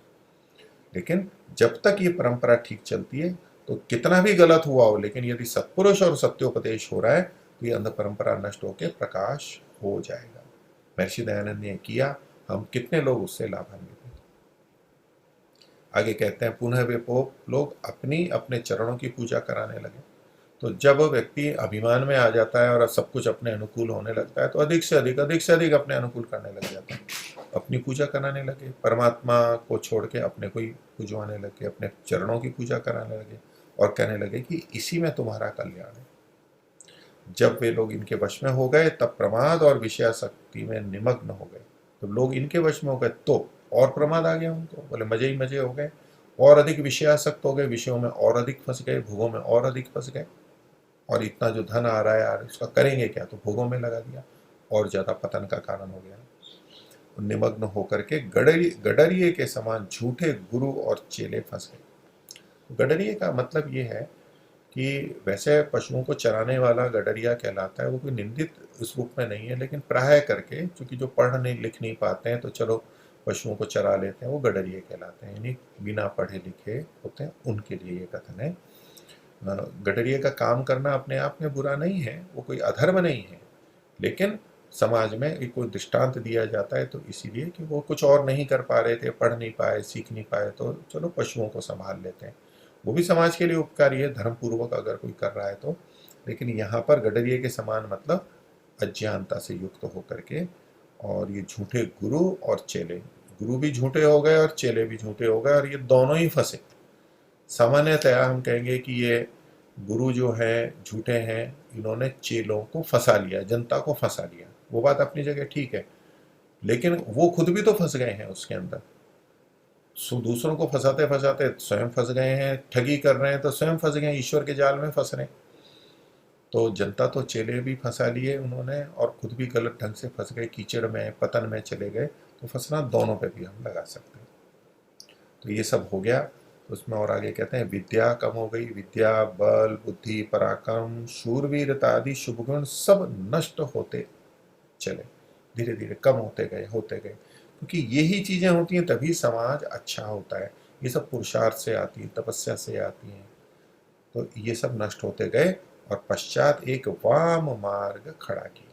लेकिन जब तक ये परंपरा ठीक चलती है, तो कितना भी गलत हुआ हो, लेकिन यदि सत्पुरुष और सत्योपदेश हो रहा है, तो ये अंध परंपरा नष्ट होकर प्रकाश हो जाएगा। महर्षि दयानंद ने किया, हम कितने लोग उससे लाभान्वित हैं। आगे कहते हैं, पुनः वे पोप लोग अपनी अपने चरणों की पूजा कराने लगे। तो जब व्यक्ति अभिमान में आ जाता है और सब कुछ अपने अनुकूल होने लगता है, तो अधिक से अधिक अपने अनुकूल करने लग जाता है, अपनी पूजा कराने लगे, परमात्मा को छोड़ के अपने को ही पूजवाने लगे, अपने चरणों की पूजा कराने लगे, और कहने लगे कि इसी में तुम्हारा कल्याण है। जब वे लोग इनके वश में हो गए तब प्रमाद और विषयासक्ति में निमग्न हो गए। तो लोग इनके वश में हो गए तो और प्रमाद आ गया उनको, बोले मजे ही मजे हो गए, और अधिक विषयासक्त हो गए, विषयों में और अधिक फंस गए, भोगों में और अधिक फंस गए। और इतना जो धन आ रहा है यार उसका करेंगे क्या, तो भोगों में लगा दिया, और ज्यादा पतन का कारण हो गया। निमग्न होकर के गडरिये के समान झूठे गुरु और चेले फंस गए। गडरिये का मतलब ये है कि वैसे पशुओं को चराने वाला गडरिया कहलाता है, वो कोई निंदित इस रूप में नहीं है, लेकिन प्राय करके चूंकि जो पढ़ नहीं लिख नहीं पाते हैं तो चलो पशुओं को चरा लेते हैं, वो गडरिये कहलाते हैं, यानी बिना पढ़े लिखे होते हैं, उनके लिए ये कथन है। गडरिये का काम करना अपने आप में बुरा नहीं है, वो कोई अधर्म नहीं है, लेकिन समाज में एक कोई दृष्टांत दिया जाता है तो इसीलिए कि वो कुछ और नहीं कर पा रहे थे, पढ़ नहीं पाए, सीख नहीं पाए, तो चलो पशुओं को संभाल लेते हैं। वो भी समाज के लिए उपकारी है, धर्मपूर्वक अगर कोई कर रहा है तो। लेकिन यहाँ पर गडरिये के समान मतलब अज्ञानता से युक्त होकर के, और ये झूठे गुरु और चेले, गुरु भी झूठे हो गए और चेले भी झूठे हो गए, और ये दोनों ही फंसे। सामान्यतया हम कहेंगे कि ये गुरु जो है झूठे हैं, इन्होंने चेलों को फंसा लिया, जनता को फंसा लिया, वो बात अपनी जगह ठीक है, लेकिन वो खुद भी तो फंस गए हैं उसके अंदर। दूसरों को फंसाते फंसाते स्वयं फंस गए हैं, ठगी कर रहे हैं तो स्वयं फंस गए हैं, ईश्वर के जाल में फंस रहे हैं। तो जनता तो चेले भी फंसा लिए उन्होंने, और खुद भी गलत ढंग से फंस गए, कीचड़ में पतन में चले गए। तो फंसना दोनों पे भी हम लगा सकते हैं। तो ये सब हो गया। उसमें और आगे कहते हैं विद्या कम हो गई, विद्या, बल, बुद्धि, पराक्रम, शूरवीरता आदि शुभ गुण सब नष्ट होते चले, धीरे धीरे कम होते गए, क्योंकि यही चीजें होती हैं तभी समाज अच्छा होता है। ये सब पुरुषार्थ से आती है, तपस्या से आती हैं। तो ये सब नष्ट होते गए और पश्चात एक वाम मार्ग खड़ा किया।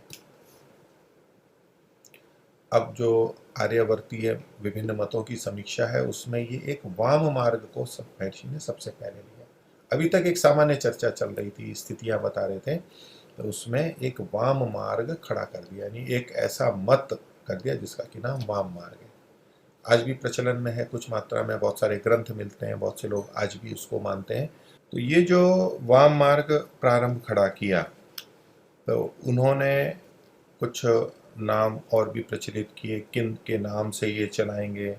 अब जो आर्यवर्तीय विभिन्न मतों की समीक्षा है उसमें ये एक वाम मार्ग को सब महर्षि ने सबसे पहले लिया। अभी तक एक सामान्य चर्चा चल रही थी, स्थितियां बता रहे थे, तो उसमें एक वाम मार्ग खड़ा कर दिया, यानी एक ऐसा मत कर दिया जिसका कि नाम वाम मार्ग है। आज भी प्रचलन में है, कुछ मात्रा में, बहुत सारे ग्रंथ मिलते हैं, बहुत से लोग आज भी उसको मानते हैं। तो ये जो वाम मार्ग प्रारंभ खड़ा किया, तो उन्होंने कुछ नाम और भी प्रचलित किए, किन के नाम से ये चलाएंगे,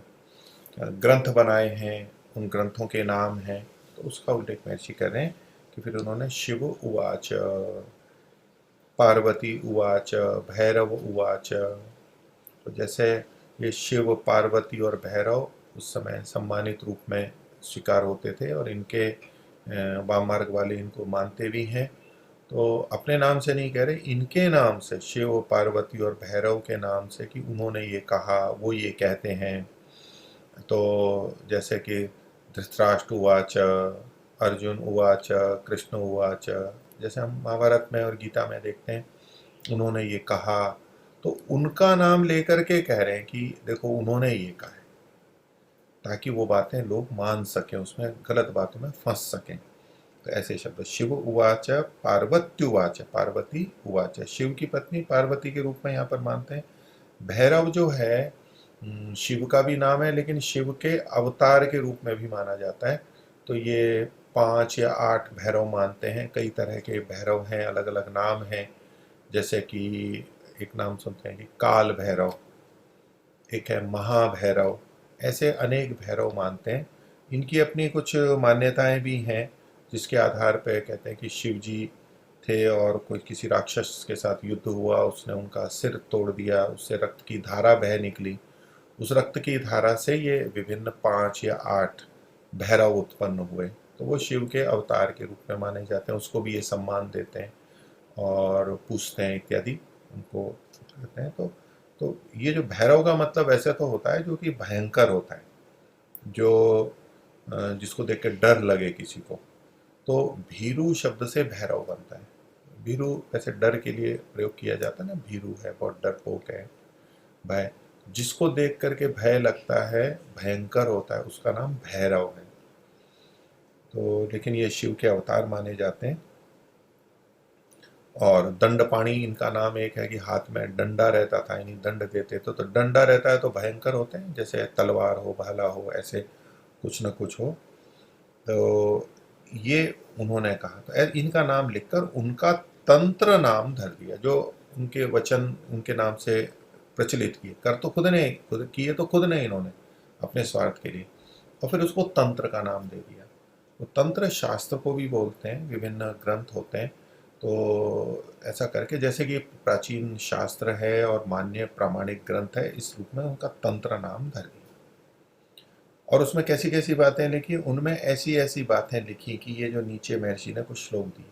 ग्रंथ बनाए हैं, उन ग्रंथों के नाम हैं। तो उसका उल्लेख महर्षि कर रहे हैं कि फिर उन्होंने शिव उवाच, पार्वती उवाच, भैरव उवाच। तो जैसे ये शिव, पार्वती और भैरव उस समय सम्मानित रूप में स्वीकार होते थे, और इनके वाम मार्ग वाले इनको मानते भी हैं। तो अपने नाम से नहीं कह रहे, इनके नाम से, शिव, पार्वती और भैरव के नाम से, कि उन्होंने ये कहा, वो ये कहते हैं। तो जैसे कि धृतराष्ट्र उवाच, अर्जुन उवाच, कृष्ण उवाच, जैसे हम महाभारत में और गीता में देखते हैं, उन्होंने ये कहा, तो उनका नाम लेकर के कह रहे हैं कि देखो उन्होंने ये कहा है, ताकि वो बातें लोग मान सकें, उसमें गलत बातों में फंस सकें। तो ऐसे शब्द, शिव उवाच, पार्वत्युवाच, पार्वती उवाच, शिव की पत्नी पार्वती के रूप में यहाँ पर मानते हैं। भैरव जो है शिव का भी नाम है, लेकिन शिव के अवतार के रूप में भी माना जाता है। तो ये 5 या 8 भैरव मानते हैं। कई तरह के भैरव हैं, अलग अलग नाम हैं। जैसे कि एक नाम सुनते हैं कि काल भैरव, एक है महाभैरव, ऐसे अनेक भैरव मानते हैं। इनकी अपनी कुछ मान्यताएं भी हैं, जिसके आधार पर कहते हैं कि शिव जी थे और कोई किसी राक्षस के साथ युद्ध हुआ, उसने उनका सिर तोड़ दिया, उससे रक्त की धारा बह निकली, उस रक्त की धारा से ये विभिन्न 5 या 8 भैरव उत्पन्न हुए। तो वो शिव के अवतार के रूप में माने जाते हैं, उसको भी ये सम्मान देते हैं और पूछते हैं इत्यादि, उनको कहते हैं। तो ये जो भैरव का मतलब ऐसे तो होता है जो कि भयंकर होता है, जो जिसको देख के डर लगे किसी को। तो भीरू शब्द से भैरव बनता है। भीरू वैसे डर के लिए प्रयोग किया जाता है ना, भीरू है, बहुत डरपोक है, भय, जिसको देख करके भय लगता है, भयंकर होता है, उसका नाम भैरव है। तो लेकिन ये शिव के अवतार माने जाते हैं। और दंडपाणी इनका नाम एक है, कि हाथ में डंडा रहता था, यानी दंड देते तो डंडा रहता है तो भयंकर होते हैं, जैसे तलवार हो, भाला हो, ऐसे कुछ न कुछ हो। तो ये उन्होंने कहा, तो इनका नाम लिखकर उनका तंत्र नाम धर दिया, जो उनके वचन उनके नाम से प्रचलित किए। कर तो खुद ने, खुद किए तो खुद ने इन्होंने अपने स्वार्थ के लिए, और फिर उसको तंत्र का नाम दे दिया। तो तंत्र शास्त्र को भी बोलते हैं, विभिन्न ग्रंथ होते हैं। तो ऐसा करके, जैसे कि प्राचीन शास्त्र है और मान्य प्रामाणिक ग्रंथ है, इस रूप में उनका तंत्र नाम धर दिया। और उसमें कैसी कैसी बातें लिखी, उनमें ऐसी ऐसी बातें लिखी कि ये जो नीचे महर्षि ने कुछ श्लोक दिए,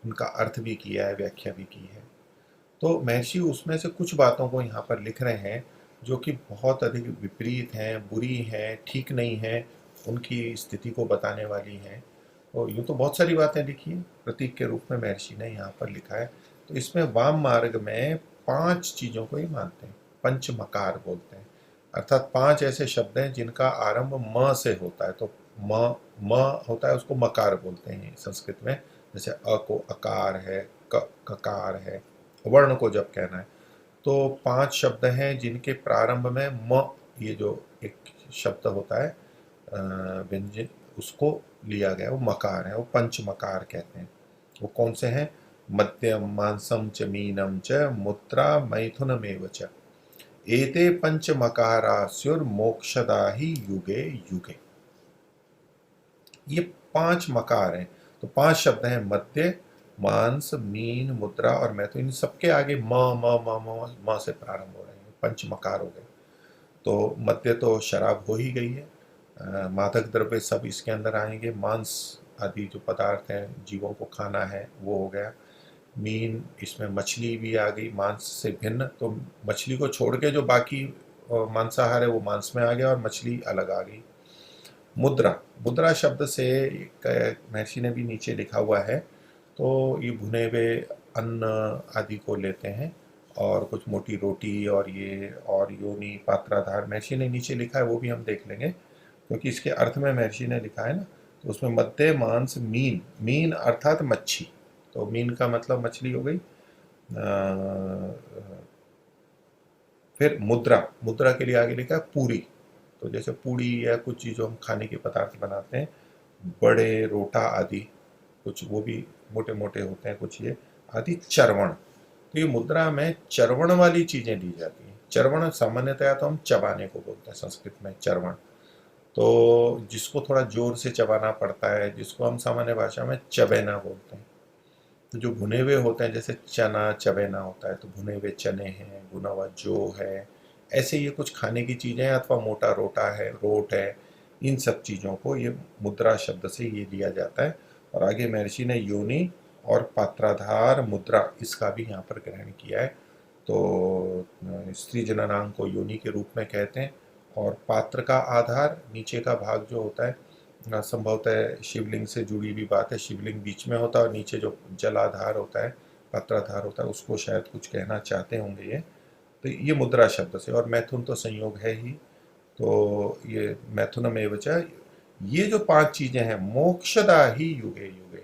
उनका अर्थ भी किया है, व्याख्या भी की है। तो महर्षि उसमें से कुछ बातों को यहाँ पर लिख रहे हैं जो कि बहुत अधिक विपरीत हैं, बुरी हैं, ठीक नहीं हैं, उनकी स्थिति को बताने वाली हैं। और यूँ तो बहुत सारी बातें लिखी हैं, प्रतीक के रूप में महर्षि ने यहाँ पर लिखा है। तो इसमें वाम मार्ग में 5 चीज़ों को ही मानते हैं, पंच मकार बोलते हैं। अर्थात 5 ऐसे शब्द हैं जिनका आरंभ म से होता है। तो म होता है, उसको मकार बोलते हैं संस्कृत में। जैसे अ को अकार है, ककार है, वर्ण को जब कहना है। तो 5 शब्द हैं जिनके प्रारंभ में म, ये जो एक शब्द होता है व्यंजन, उसको लिया गया, वो मकार है, वो पंच मकार कहते हैं। वो कौन से हैं? मध्यम मांसम च मीनम च मुत्रा मैथुनमेव च एते पंच मकारास्युर मोक्षदा ही युगे युगे। ये 5 मकार हैं। तो 5 शब्द हैं, मध्य, मांस, मीन, मुद्रा और मैथुन। इन सबके आगे म से प्रारंभ हो रहे हैं, पंच मकार हो गए। तो मध्य तो शराब हो ही गई है, मादक द्रव्य सब इसके अंदर आएंगे। मांस आदि जो पदार्थ हैं, जीवों को खाना है, वो हो गया। मीन, इसमें मछली भी आ गई, मांस से भिन्न। तो मछली को छोड़ के जो बाकी मांसाहार है वो मांस में आ गया, और मछली अलग आ गई। मुद्रा, मुद्रा शब्द से महर्षि ने भी नीचे लिखा हुआ है। तो ये भुने हुए अन्न आदि को लेते हैं, और कुछ मोटी रोटी और ये, और योनि पात्राधार महर्षि ने नीचे लिखा है, वो भी हम देख लेंगे, क्योंकि इसके अर्थ में महर्षि ने लिखा है ना। तो उसमें मध्य, मांस, मीन, मीन अर्थात मच्छी। तो मीन का मतलब मछली हो गई। फिर मुद्रा, मुद्रा के लिए आगे लिखा है पूरी। तो जैसे पूड़ी या कुछ चीज़ हम खाने के पदार्थ बनाते हैं, बड़े रोटा आदि, कुछ वो भी मोटे मोटे होते हैं, कुछ ये आदि। चरवण, तो ये मुद्रा में चरवण वाली चीज़ें ली जाती हैं। चरवण सामान्यतया तो हम चबाने को बोलते हैं संस्कृत में, चरवण। तो जिसको थोड़ा जोर से चबाना पड़ता है, जिसको हम सामान्य भाषा में चबेना बोलते हैं। तो जो भुने हुए होते हैं, जैसे चना चबेना होता है, तो भुने हुए चने हैं, भुना हुआ जौ है, ऐसे ये कुछ खाने की चीज़ें हैं, अथवा मोटा रोटा है, रोट है, इन सब चीज़ों को ये मुद्रा शब्द से ये लिया जाता है। और आगे महर्षि ने योनि और पात्राधार मुद्रा, इसका भी यहाँ पर ग्रहण किया है। तो स्त्री जननांग को योनि के रूप में कहते हैं, और पात्र का आधार, नीचे का भाग जो होता है, संभवतः शिवलिंग से जुड़ी भी बात है। शिवलिंग बीच में होता है, और नीचे जो जलाधार होता है, पात्राधार होता है, उसको शायद कुछ कहना चाहते होंगे ये। तो ये मुद्रा शब्द से, और मैथुन तो संयोग है ही। तो ये मैथुनमेव च, ये जो 5 चीजें हैं, मोक्षदा ही युगे युगे,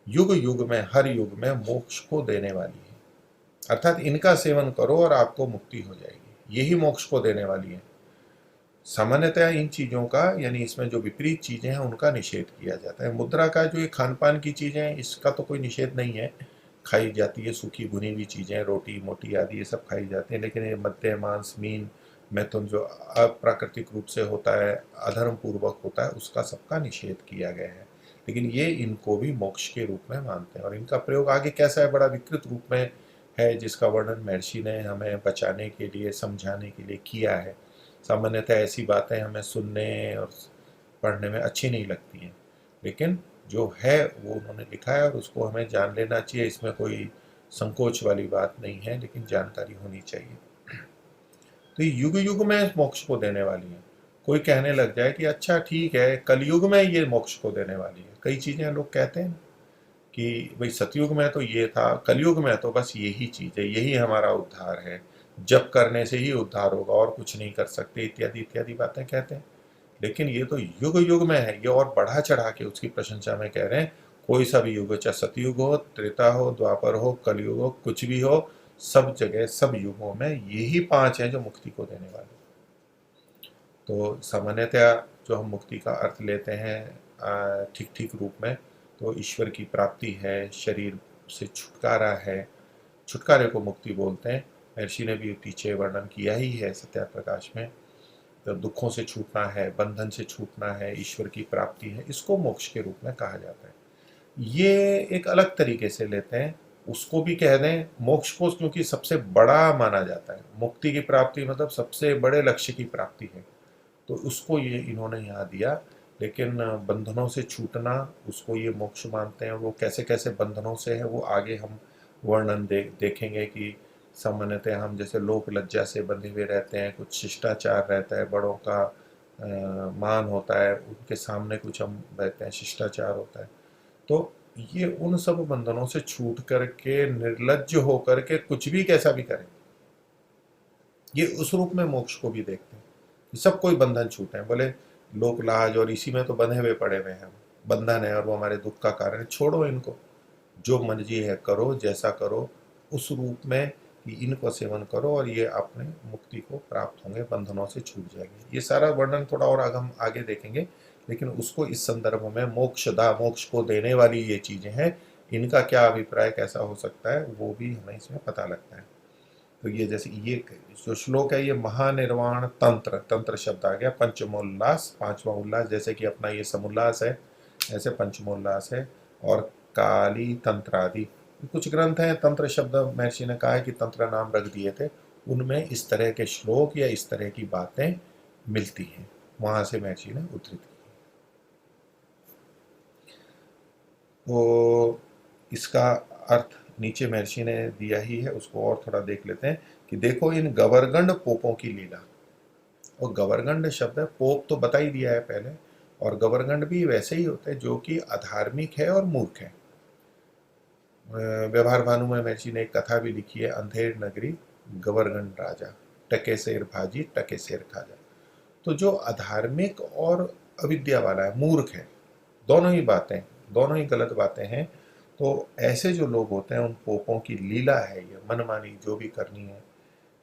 युग युग में, हर युग में मोक्ष को देने वाली है। अर्थात इनका सेवन करो और आपको मुक्ति हो जाएगी, यही मोक्ष को देने वाली है। सामान्यतः इन चीज़ों का, यानी इसमें जो विपरीत चीज़ें हैं उनका निषेध किया जाता है। मुद्रा का जो ये खान पान की चीज़ें हैं, इसका तो कोई निषेध नहीं है, खाई जाती है, सूखी भुनी हुई चीज़ें, रोटी मोटी आदि ये सब खाई जाती हैं। लेकिन ये मध्य, मांस, मीन, मैथुन जो अप्राकृतिक रूप से होता है, अधर्म पूर्वक होता है, उसका सबका निषेध किया गया है। लेकिन ये इनको भी मोक्ष के रूप में मानते हैं, और इनका प्रयोग आगे कैसा है, बड़ा विकृत रूप में है, जिसका वर्णन महर्षि ने हमें बचाने के लिए, समझाने के लिए किया है। सामान्यतः ऐसी बातें हमें सुनने और पढ़ने में अच्छी नहीं लगती हैं, लेकिन जो है वो उन्होंने लिखा है, और उसको हमें जान लेना चाहिए। इसमें कोई संकोच वाली बात नहीं है, लेकिन जानकारी होनी चाहिए। तो ये युग युग में मोक्ष को देने वाली है। कोई कहने लग जाए कि अच्छा ठीक है, कलयुग में ये मोक्ष को देने वाली है। कई चीज़ें लोग कहते हैं कि भाई सतयुग में तो ये था, कलयुग में तो बस यही चीज़ है, यही हमारा उद्धार है, जप करने से ही उद्धार होगा, और कुछ नहीं कर सकते, इत्यादि इत्यादि बातें कहते हैं। लेकिन ये तो युग युग में है, ये और बढ़ा चढ़ा के उसकी प्रशंसा में कह रहे हैं। कोई सा भी युग हो, चाहे सतयुग हो, त्रेता हो, द्वापर हो, कलयुग हो, कुछ भी हो, सब जगह सब युगों में यही 5 हैं जो मुक्ति को देने वाले। तो सामान्यतया जो हम मुक्ति का अर्थ लेते हैं, ठीक ठीक रूप में, तो ईश्वर की प्राप्ति है, शरीर से छुटकारा है, छुटकारे को मुक्ति बोलते हैं। महर्षि ने भी पीछे वर्णन किया ही है सत्यार्थ प्रकाश में। तो दुखों से छूटना है, बंधन से छूटना है, ईश्वर की प्राप्ति है, इसको मोक्ष के रूप में कहा जाता है। ये एक अलग तरीके से लेते हैं, उसको भी कह दें मोक्ष को, क्योंकि सबसे बड़ा माना जाता है। मुक्ति की प्राप्ति मतलब सबसे बड़े लक्ष्य की प्राप्ति है, तो उसको ये इन्होंने यहाँ दिया। लेकिन बंधनों से छूटना, उसको ये मोक्ष मानते हैं। वो कैसे कैसे बंधनों से है वो आगे हम वर्णन देखेंगे कि सामान्यतः हम जैसे लोक लज्जा से बंधे हुए रहते हैं, कुछ शिष्टाचार रहता है, बड़ों का मान होता है, उनके सामने कुछ हम रहते हैं, शिष्टाचार होता है। तो ये उन सब बंधनों से छूट करके निर्लज्ज होकर के कुछ भी कैसा भी करें, ये उस रूप में मोक्ष को भी देखते हैं कि सब कोई बंधन छूटे। बोले लोक लाज और इसी में तो बंधे हुए पड़े हुए हैं हम, बंधन है और वो हमारे दुख का कारण है, छोड़ो इनको, जो मर्जी है करो, जैसा करो, उस रूप में कि इनको सेवन करो और ये अपने मुक्ति को प्राप्त होंगे, बंधनों से छूट जाएंगे। ये सारा वर्णन थोड़ा और हम आगे देखेंगे, लेकिन उसको इस संदर्भ में मोक्षदा, मोक्ष को देने वाली ये चीजें हैं, इनका क्या अभिप्राय कैसा हो सकता है वो भी हमें इसमें पता लगता है। तो ये जैसे ये जो श्लोक है, ये महानिर्वाण तंत्र, तंत्र शब्द आ गया, पंचमोल्लास, पांचवा उल्लास, जैसे कि अपना ये समुल्लास है ऐसे पंचमोल्लास है। और काली तंत्र आदि कुछ ग्रंथ हैं, तंत्र शब्द महर्षि ने कहा है कि तंत्र नाम रख दिए थे, उनमें इस तरह के श्लोक या इस तरह की बातें मिलती हैं, वहां से महर्षि ने उद्धृत की। तो इसका अर्थ नीचे महर्षि ने दिया ही है, उसको और थोड़ा देख लेते हैं कि देखो इन गवर्गंड पोपों की लीला। और गवर्गंड शब्द है, पोप तो बता ही दिया है पहले, और गवर्गंड भी वैसे ही होते हैं जो कि अधार्मिक है और मूर्ख है। व्यवहार भानु में महर्षि ने एक कथा भी लिखी है, अंधेर नगरी गवर्गंड राजा, टके शेर भाजी टके शेर खाजा। तो जो अधार्मिक और अविद्या वाला है, मूर्ख है, दोनों ही बातें, दोनों ही गलत बातें हैं। तो ऐसे जो लोग होते हैं, उन पोपों की लीला है ये मनमानी जो भी करनी है,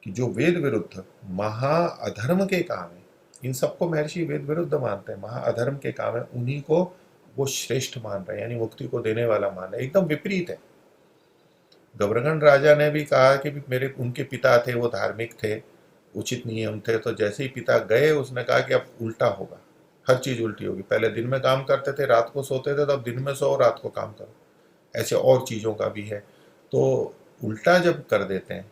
कि जो वेद विरुद्ध महा अधर्म के काम है, इन सबको महर्षि वेद विरुद्ध मानते हैं, महा अधर्म के काम है, उन्हीं को वो श्रेष्ठ मान रहे हैं, यानी मुक्ति को देने वाला मान रहे हैं। एकदम विपरीत है। गवर्गंड राजा ने भी कहा कि मेरे उनके पिता थे, वो धार्मिक थे, उचित नियम थे, तो जैसे ही पिता गए उसने कहा कि अब उल्टा होगा, हर चीज उल्टी होगी। पहले दिन में काम करते थे, रात को सोते थे, तो अब दिन में सो रात को काम करो। ऐसे और चीजों का भी है। तो उल्टा जब कर देते हैं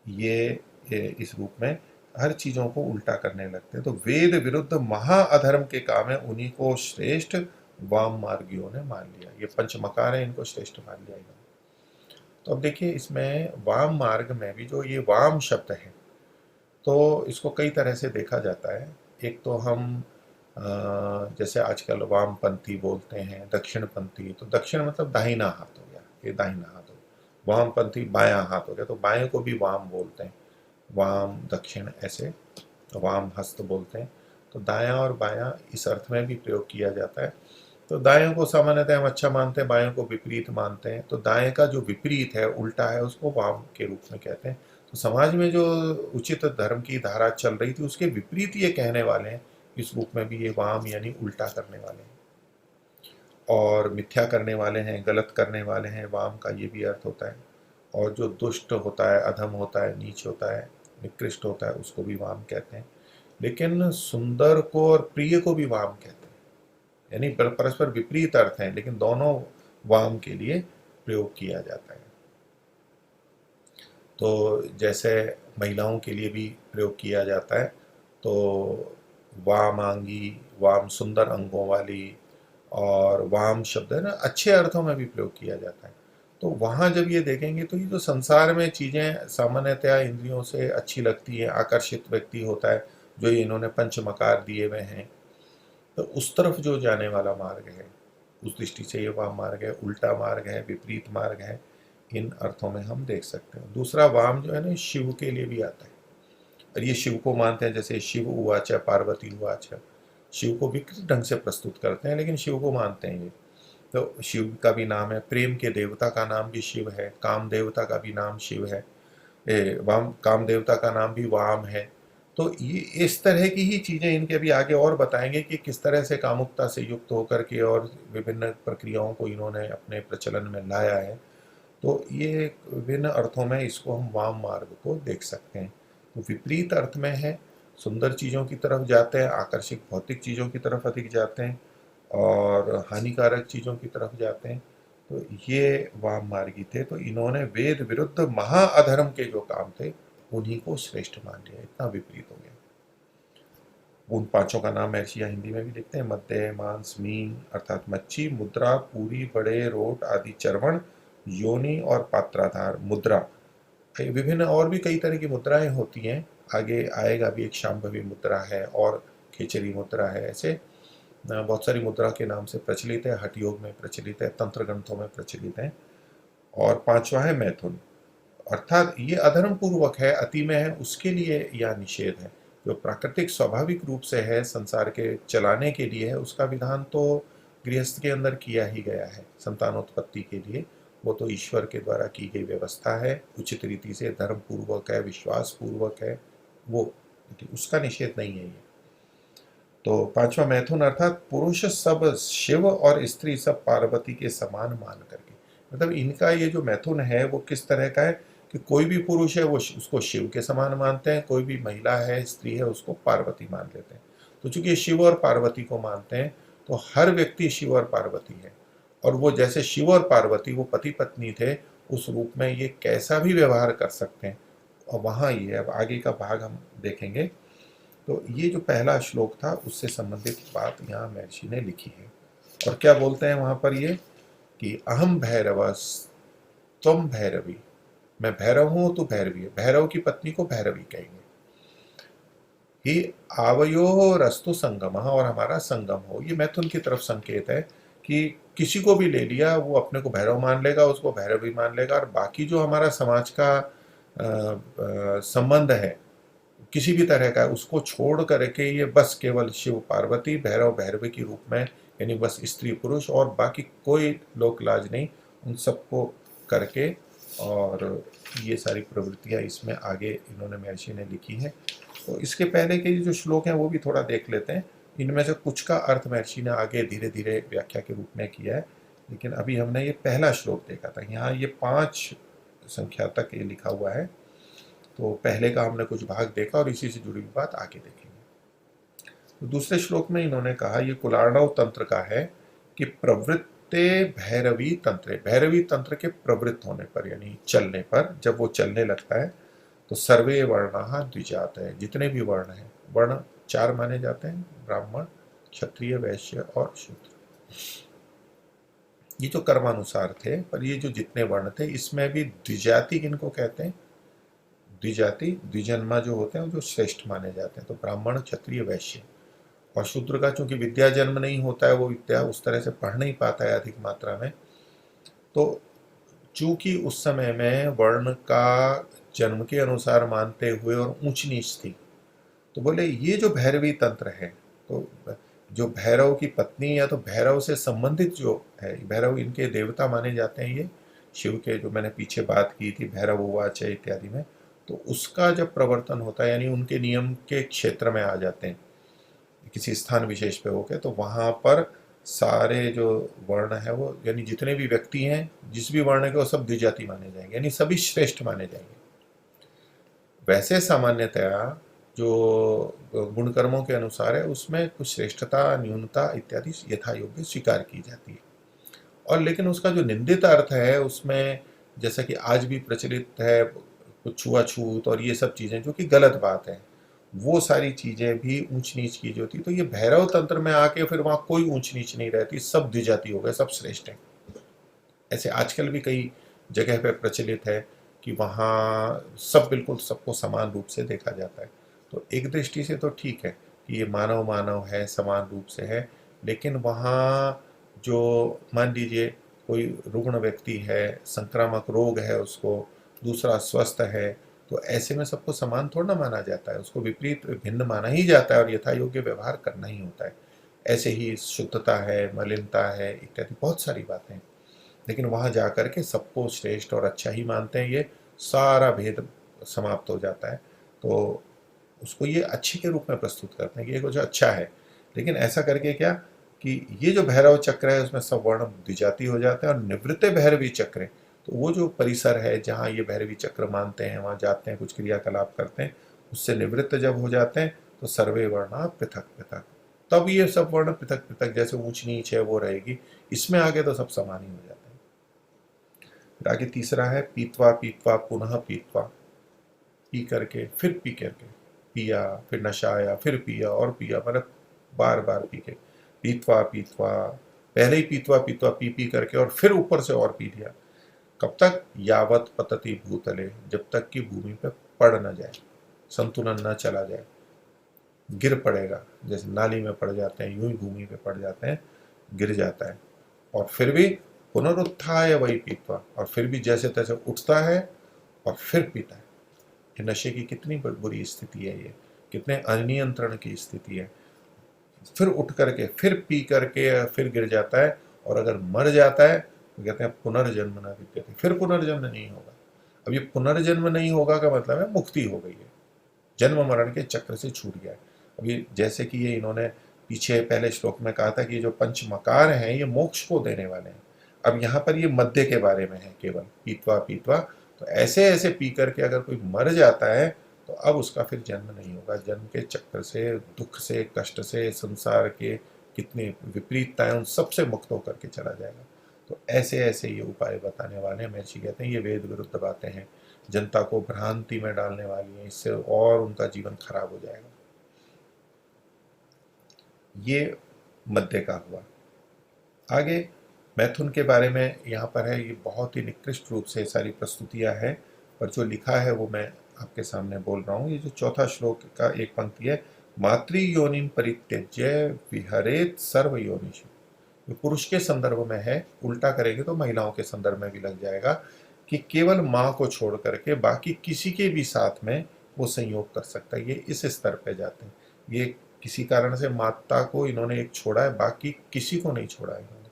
ये इस रूप में हर चीजों को उल्टा करने लगते हैं, तो वेद विरुद्ध महा अधर्म के काम है, उन्हीं को श्रेष्ठ वाम मार्गियों ने मान लिया। ये पंचमकार है, इनको श्रेष्ठ मान लिया इन्होंने। तो अब देखिए इसमें वाम मार्ग में भी जो ये वाम शब्द है, तो इसको कई तरह से देखा जाता है। एक तो हम जैसे आजकल वामपंथी बोलते हैं, दक्षिणपंथी, तो दक्षिण मतलब दाहिना हाथ हो गया, ये दाहिना हाथ हो गया, वामपंथी बायां हाथ हो गया, तो बाएं को भी वाम बोलते हैं, वाम दक्षिण ऐसे वाम हस्त बोलते हैं। तो दायां और बायां इस अर्थ में भी प्रयोग किया जाता है। तो दाएं को सामान्यतः हम अच्छा मानते हैं, बाएं को विपरीत मानते हैं। तो दाएं का जो विपरीत है, उल्टा है, उसको वाम के रूप में कहते हैं। तो समाज में जो उचित धर्म की धारा चल रही थी, उसके विपरीत ये कहने वाले हैं, इस रूप में भी ये वाम यानी उल्टा करने वाले हैं, और मिथ्या करने वाले हैं, गलत करने वाले हैं, वाम का ये भी अर्थ होता है। और जो दुष्ट होता है, अधम होता है, नीच होता है, निकृष्ट होता है, उसको भी वाम कहते हैं। लेकिन सुंदर को और प्रिय को भी वाम कहते हैं, यानी परस्पर विपरीत अर्थ हैं, लेकिन दोनों वाम के लिए प्रयोग किया जाता है। तो जैसे महिलाओं के लिए भी प्रयोग किया जाता है, तो वामांगी, वाम सुंदर अंगों वाली, और वाम शब्द है ना, अच्छे अर्थों में भी प्रयोग किया जाता है। तो वहाँ जब ये देखेंगे तो ये जो संसार में चीज़ें सामान्यतया इंद्रियों से अच्छी लगती है, आकर्षित व्यक्ति होता है, जो ये इन्होंने पंचमकार दिए हुए हैं, तो उस तरफ जो जाने वाला मार्ग है, उस दृष्टि से ये वाम मार्ग है, उल्टा मार्ग है, विपरीत मार्ग है, इन अर्थों में हम देख सकते हैं। दूसरा वाम जो है ना, शिव के लिए भी आता है, और ये शिव को मानते हैं, जैसे शिव उवाच, पार्वती उवाच, शिव को विकृत ढंग से प्रस्तुत करते हैं, लेकिन शिव को मानते हैं ये। तो शिव का भी नाम है, प्रेम के देवता का नाम भी शिव है, काम देवता का भी नाम शिव है, वाम काम देवता का नाम भी वाम है। तो ये इस तरह की ही चीज़ें इनके अभी आगे और बताएंगे कि किस तरह से कामुकता से युक्त होकर के और विभिन्न प्रक्रियाओं को इन्होंने अपने प्रचलन में लाया है। तो ये विभिन्न अर्थों में इसको हम वाम मार्ग को देख सकते हैं। तो विपरीत अर्थ में है, सुंदर चीज़ों की तरफ जाते हैं, आकर्षक भौतिक चीज़ों की तरफ अधिक जाते हैं और हानिकारक चीज़ों की तरफ जाते हैं। तो ये वाम मार्गी थे। तो इन्होंने वेद विरुद्ध महाअधर्म के जो काम थे उन्हीं को श्रेष्ठ मान लिया। इतना विपरीत हो गया। उन पांचों का नाम महर्षि हिंदी में भी लिखते हैं। मध्य, मांस, मीन अर्थात मच्छी, मुद्रा, पूरी, बड़े, रोट आदि चर्वण, योनि और पात्राधार मुद्रा। विभिन्न और भी कई तरह की मुद्राएं होती हैं। आगे आएगा भी, एक शांभवी मुद्रा है और खेचरी मुद्रा है। ऐसे बहुत सारी मुद्रा के नाम से प्रचलित है, हठ योग में प्रचलित है, तंत्र ग्रंथों में प्रचलित है। और पांचवा है मैथुन, अर्थात ये अधर्म पूर्वक है, अति में है, उसके लिए यह निषेध है। जो प्राकृतिक स्वाभाविक रूप से है, संसार के चलाने के लिए है, उसका विधान तो गृहस्थ के अंदर किया ही गया है संतानोत्पत्ति के लिए। वो तो ईश्वर के द्वारा की गई व्यवस्था है, उचित रीति से धर्म पूर्वक है, विश्वास पूर्वक है वो, उसका निषेध नहीं है ये। तो पांचवा मैथुन अर्थात पुरुष सब शिव और स्त्री सब पार्वती के समान मान करके, मतलब इनका ये जो मैथुन है वो किस तरह का है कि कोई भी पुरुष है वो उसको शिव के समान मानते हैं, कोई भी महिला है, स्त्री है, उसको पार्वती मान लेते हैं। तो चूंकि ये शिव और पार्वती को मानते हैं तो हर व्यक्ति शिव और पार्वती है, और वो जैसे शिव और पार्वती वो पति पत्नी थे उस रूप में ये कैसा भी व्यवहार कर सकते हैं। और वहाँ ये अब आगे का भाग हम देखेंगे। तो ये जो पहला श्लोक था उससे संबंधित बात यहाँ महर्षि ने लिखी है। और क्या बोलते हैं वहां पर ये कि अहम भैरवस तुम भैरवी, मैं भैरव हूं तू भैरवी है। भैरव की पत्नी को भैरवी कहेंगे। ही आवयो रस्तु संगम, और हमारा संगम हो, ये मैथुन की तरफ संकेत है कि किसी को भी ले लिया वो अपने को भैरव मान लेगा, उसको भैरवी मान लेगा, और बाकी जो हमारा समाज का संबंध है किसी भी तरह का उसको छोड़ करके ये बस केवल शिव पार्वती भैरव भैरवी के रूप में, यानी बस स्त्री पुरुष और बाकी कोई लोक लाज नहीं, उन सबको करके। और ये सारी प्रवृत्तियां इसमें आगे इन्होंने महर्षि ने लिखी है। तो इसके पहले के जो श्लोक हैं वो भी थोड़ा देख लेते हैं। इनमें से कुछ का अर्थ महर्षि ने आगे धीरे धीरे व्याख्या के रूप में किया है, लेकिन अभी हमने ये पहला श्लोक देखा था। यहाँ ये 5 संख्या तक ये लिखा हुआ है। तो पहले का हमने कुछ भाग देखा और इसी से जुड़ी हुई बात आगे देखेंगे। तो दूसरे श्लोक में इन्होंने कहा, ये कुलार्णव तंत्र का है कि प्रवृत्ते भैरवी तंत्र, भैरवी तंत्र के प्रवृत्त होने पर यानी चलने पर, जब वो चलने लगता है तो सर्वे वर्णा द्विजात है, जितने भी वर्ण हैं, वर्ण 4 माने जाते हैं, ब्राह्मण, क्षत्रिय, वैश्य और शूद्र। ये जो कर्मानुसार थे, पर ये जो जितने वर्ण थे इसमें भी द्विजाति किनको कहते हैं, द्विजाति द्विजन्मा जो होते हैं जो श्रेष्ठ माने जाते हैं। तो ब्राह्मण, क्षत्रिय, वैश्य और शूद्र का चूंकि विद्या जन्म नहीं होता है, वो विद्या उस तरह से पढ़ नहीं पाता है अधिक मात्रा में, तो चूंकि उस समय में वर्ण का जन्म के अनुसार मानते हुए और ऊंच नीच थी, तो बोले ये जो भैरवी तंत्र है, तो जो भैरव की पत्नी या तो भैरव से संबंधित जो है, भैरव इनके देवता माने जाते हैं, ये शिव के, जो मैंने पीछे बात की थी भैरव उवाच इत्यादि में, तो उसका जब प्रवर्तन होता है यानी उनके नियम के क्षेत्र में आ जाते हैं किसी स्थान विशेष पे होके, तो वहां पर सारे जो वर्ण है वो, यानी जितने भी व्यक्ति हैं जिस भी वर्ण के, वो सब द्विजाति माने जाएंगे, यानी सभी श्रेष्ठ माने जाएंगे। वैसे सामान्यतया जो गुण कर्मों के अनुसार है उसमें कुछ श्रेष्ठता, न्यूनता इत्यादि यथा योग्य स्वीकार की जाती है। और लेकिन उसका जो निंदित अर्थ है उसमें, जैसा कि आज भी प्रचलित है, कुछ छुआछूत और ये सब चीजें जो कि गलत बात है, वो सारी चीजें भी ऊंच नीच की जो थी, तो ये भैरव तंत्र में आके फिर वहां कोई ऊंच नीच नहीं रहती, सब द्विजाति हो गए, सब श्रेष्ठ हैं। ऐसे आजकल भी कई जगह पे प्रचलित है कि वहाँ सब बिल्कुल सबको समान रूप से देखा जाता है। तो एक दृष्टि से तो ठीक है कि ये मानव मानव है, समान रूप से है, लेकिन वहाँ जो मान लीजिए कोई रुग्ण व्यक्ति है, संक्रामक रोग है उसको, दूसरा स्वस्थ है, तो ऐसे में सबको समान थोड़ा ना माना जाता है, उसको विपरीत भिन्न माना ही जाता है और यथा योग्य व्यवहार करना ही होता है। ऐसे ही शुद्धता है, मलिनता है इत्यादि बहुत सारी बातें हैं, लेकिन वहाँ जा कर के सबको श्रेष्ठ और अच्छा ही मानते हैं, ये सारा भेद समाप्त हो जाता है। तो उसको ये अच्छे के रूप में प्रस्तुत करते हैं कि ये कुछ अच्छा है। लेकिन ऐसा करके क्या कि ये जो भैरव चक्र है उसमें सवर्ण द्विजाति हो जाता है, और निवृत्त भैरवी चक्र है, तो वो जो परिसर है जहाँ ये भैरवी चक्र मानते हैं, वहाँ जाते हैं, कुछ क्रियाकलाप करते हैं, उससे निवृत्त जब हो जाते हैं तो सर्वे वर्णा पृथक पृथक, तब ये सब वर्ण पृथक पृथक, जैसे ऊंच नीच है वो रहेगी, इसमें आगे तो सब समान ही हो जाते हैं। फिर आगे तीसरा है पीतवा पीतवा पुनः पीतवा, पी करके फिर पी करके, पिया फिर नशा आया फिर पिया और पिया, मतलब बार बार पी के, पीतवा पीतवा, पहले ही पीतवा पीतवा पी पी करके और फिर ऊपर से और पी लिया। कब तक? यावत पतति भूतले, जब तक कि भूमि पे पड़ न जाए, संतुलन न चला जाए, गिर पड़ेगा, जैसे नाली में पड़ जाते हैं यूं ही भूमि पे पड़ जाते हैं, गिर जाता है। और फिर भी पुनरुत्थाय वही पीतवा, और फिर भी जैसे तैसे उठता है और फिर पीता है। ये नशे की कितनी बुरी स्थिति है, ये कितने अनियंत्रण की स्थिति है। फिर उठ करके फिर पी करके फिर गिर जाता है, और अगर मर जाता है तो कहते हैं पुनर्जन्म ना विद्यते, फिर पुनर्जन्म नहीं होगा। अब ये पुनर्जन्म नहीं होगा का मतलब है मुक्ति हो गई है, जन्म मरण के चक्र से छूट गया है। अभी जैसे कि ये इन्होंने पीछे पहले श्लोक में कहा था कि जो पंच मकार हैं ये मोक्ष को देने वाले हैं, अब यहाँ पर ये मध्य के बारे में है, केवल पीतवा पीतवा। तो ऐसे ऐसे पी करके अगर कोई मर जाता है तो अब उसका फिर जन्म नहीं होगा, जन्म के चक्कर से, दुख से, कष्ट से, संसार के कितनी विपरीतताएं, उन सबसे मुक्त होकर के चला जाएगा। तो ऐसे ऐसे ये उपाय बताने वाले हैं। महर्षि कहते हैं ये वेद विरुद्ध बातें हैं, जनता को भ्रांति में डालने वाली है, इससे और उनका जीवन खराब हो जाएगा। ये मध्य का हुआ। आगे मैथुन के बारे में यहाँ पर है, ये बहुत ही निकृष्ट रूप से सारी प्रस्तुतियाँ हैं, पर जो लिखा है वो मैं आपके सामने बोल रहा हूँ। ये जो चौथा श्लोक का एक पंक्ति है, मातृ योनिम परित्यज्य विहरेत सर्व योनिषु, ये पुरुष के संदर्भ में है, उल्टा करेंगे तो महिलाओं के संदर्भ में भी लग जाएगा, कि केवल माँ को छोड़ करके बाकी किसी के भी साथ में वो संयोग कर सकता है। ये इस स्तर पे जाते हैं, ये किसी कारण से माता को इन्होंने एक छोड़ा है, बाकी किसी को नहीं छोड़ा है इन्होंने।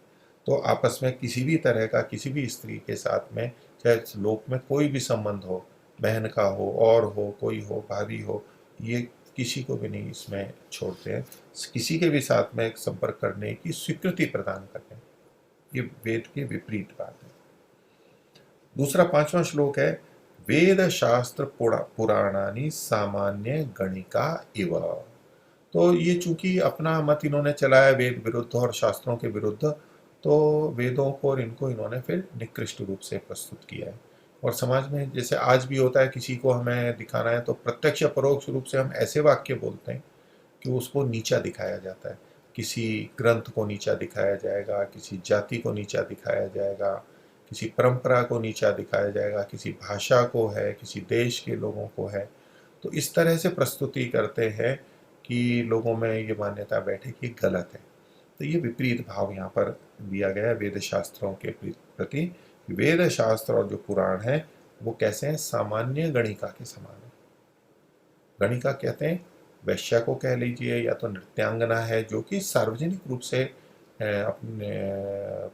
तो आपस में किसी भी तरह का, किसी भी स्त्री के साथ में, चाहे लोक में कोई भी संबंध हो, बहन का हो, और हो, कोई हो, भाभी हो, ये किसी को भी नहीं इसमें छोड़ते हैं, किसी के भी साथ में संपर्क करने की स्वीकृति प्रदान करते हैं। ये वेद के विपरीत बात है। दूसरा पांचवा श्लोक है, वेद शास्त्र पुराणानी सामान्य गणिका इव। तो ये चूंकि अपना मत इन्होंने चलाया वेद विरुद्ध और शास्त्रों के विरुद्ध, तो वेदों को और इनको इन्होंने फिर निकृष्ट रूप से प्रस्तुत किया है। और समाज में जैसे आज भी होता है, किसी को हमें दिखाना है तो प्रत्यक्ष या परोक्ष रूप से हम ऐसे वाक्य बोलते हैं कि उसको नीचा दिखाया जाता है, किसी ग्रंथ को नीचा दिखाया जाएगा, किसी जाति को नीचा दिखाया जाएगा, किसी परंपरा को नीचा दिखाया जाएगा, किसी भाषा को है, किसी देश के लोगों को है। तो इस तरह से प्रस्तुति करते हैं कि लोगों में ये मान्यता बैठे कि गलत है। तो ये विपरीत भाव यहाँ पर दिया गया है वेद शास्त्रों के प्रति। वेद शास्त्र और जो पुराण है वो कैसे हैं? सामान्य गणिका के समान है। गणिका कहते हैं वैश्या को कह लीजिए, या तो नृत्यांगना है जो कि सार्वजनिक रूप से अपने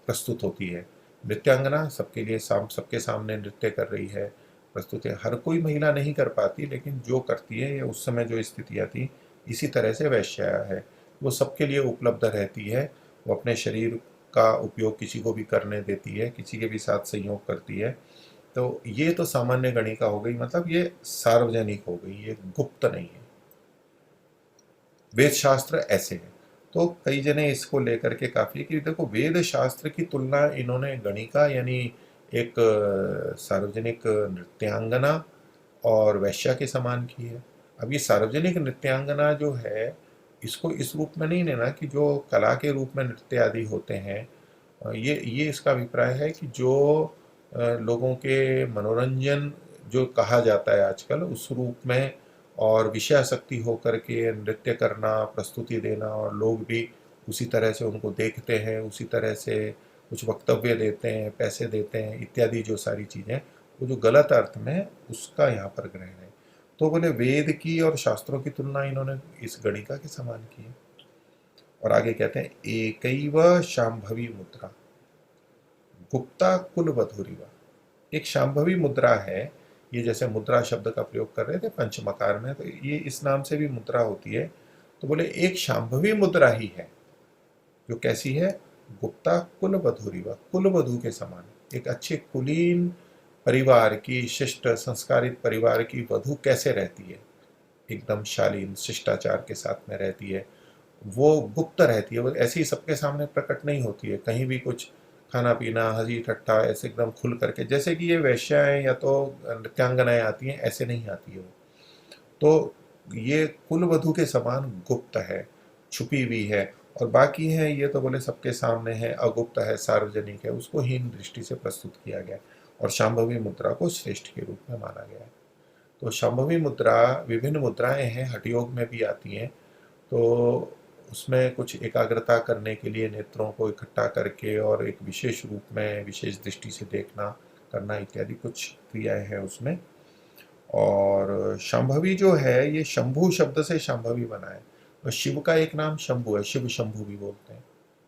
प्रस्तुत होती है। नृत्यांगना सबके लिए सबके सामने नृत्य कर रही है, प्रस्तुत है। हर कोई महिला नहीं कर पाती, लेकिन जो करती है, या उस समय जो स्थितियाँ थी, इसी तरह से वैश्या है, वो सबके लिए उपलब्ध रहती है। वो अपने शरीर का उपयोग किसी को भी करने देती है, किसी के भी साथ संयोग करती है। तो ये तो सामान्य गणिका हो गई, मतलब ये सार्वजनिक हो गई, ये गुप्त नहीं है। वेद शास्त्र ऐसे हैं। तो कई जने इसको लेकर के काफी कि देखो वेद शास्त्र की तुलना इन्होंने गणिका यानी एक सार्वजनिक नृत्यांगना और वैश्या के समान की है। अब ये सार्वजनिक नृत्यांगना जो है, इसको इस रूप में नहीं लेना कि जो कला के रूप में नृत्य आदि होते हैं, ये इसका अभिप्राय है कि जो लोगों के मनोरंजन जो कहा जाता है आजकल, उस रूप में और विषयासक्ति होकर के नृत्य करना, प्रस्तुति देना, और लोग भी उसी तरह से उनको देखते हैं, उसी तरह से कुछ वक्तव्य देते हैं, पैसे देते हैं, इत्यादि जो सारी चीज़ें, वो जो गलत अर्थ में उसका यहाँ पर ग्रहण है। तो बोले वेद की और शास्त्रों की तुलना इन्होंने इस गणिका के समान की है। और आगे कहते हैं एकैव शांभवी मुद्रा गुप्ता कुल वधुरिवा। एक शांभवी मुद्रा है, ये जैसे मुद्रा शब्द का प्रयोग कर रहे थे पंचमकार में, तो ये इस नाम से भी मुद्रा होती है। तो बोले एक शांभवी मुद्रा ही है जो कैसी है, गुप्ता कुलवधूरिव, कुलवधू के समान, एक अच्छे कुलीन परिवार की, शिष्ट संस्कारित परिवार की वधू कैसे रहती है, एकदम शालीन शिष्टाचार के साथ में रहती है, वो गुप्त रहती है, वो ऐसी सबके सामने प्रकट नहीं होती है, कहीं भी कुछ खाना पीना हंसी ठट्ठा ऐसे एकदम खुल करके, जैसे कि ये वैश्याएं या तो नृत्यांगनाएं आती हैं ऐसे नहीं आती है वो। तो ये कुलवधू के समान गुप्त है, छुपी हुई है। और बाकी है ये तो बोले सबके सामने है, अगुप्त है, सार्वजनिक है, उसको हीन दृष्टि से प्रस्तुत किया गया और शांभवी मुद्रा को श्रेष्ठ के रूप में माना गया है। तो शांभवी मुद्रा विभिन्न मुद्राएं हैं, हठयोग में भी आती हैं। तो उसमें कुछ एकाग्रता करने के लिए नेत्रों को इकट्ठा करके और एक विशेष रूप में विशेष दृष्टि से देखना करना इत्यादि कुछ क्रियाएं हैं उसमें। और शांभवी जो है ये शंभु शब्द से शांभवी बना है, और शिव का एक नाम शंभु है, शिव शंभु भी बोलते हैं,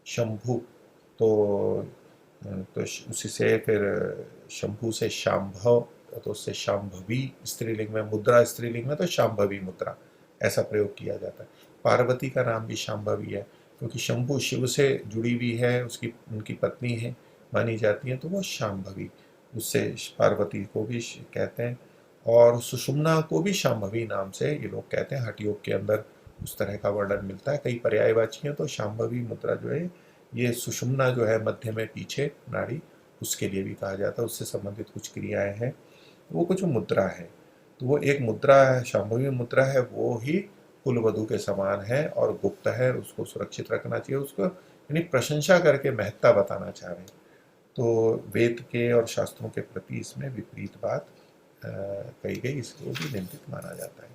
शंभु। तो उसी से फिर शंभु से शांभव, तो उससे शांभवी स्त्रीलिंग में, मुद्रा स्त्रीलिंग में तो शांभवी मुद्रा ऐसा प्रयोग किया जाता है। पार्वती का नाम भी शांभवी है क्योंकि शंभु शिव से जुड़ी हुई है, उसकी उनकी पत्नी है मानी जाती है, तो वो शांभवी, उससे पार्वती को भी कहते हैं। और सुषुम्ना को भी शांभवी नाम से ये लोग कहते हैं, हठ योग के अंदर उस तरह का वर्णन मिलता है, कई पर्यायवाची हैं। तो शांभवी मुद्रा जो है ये सुषुम्ना जो है मध्य में पीछे नाड़ी, उसके लिए भी कहा जाता है, उससे संबंधित कुछ क्रियाएं हैं, वो कुछ मुद्रा है। तो वो एक मुद्रा है, शांभवी मुद्रा है, वो ही कुलवधू के समान है और गुप्त है, उसको सुरक्षित रखना चाहिए, उसको यानी प्रशंसा करके महत्ता बताना चाह रहे हैं। तो वेद के और शास्त्रों के प्रति इसमें विपरीत बात कही गई, इसको भी निंदित माना जाता है।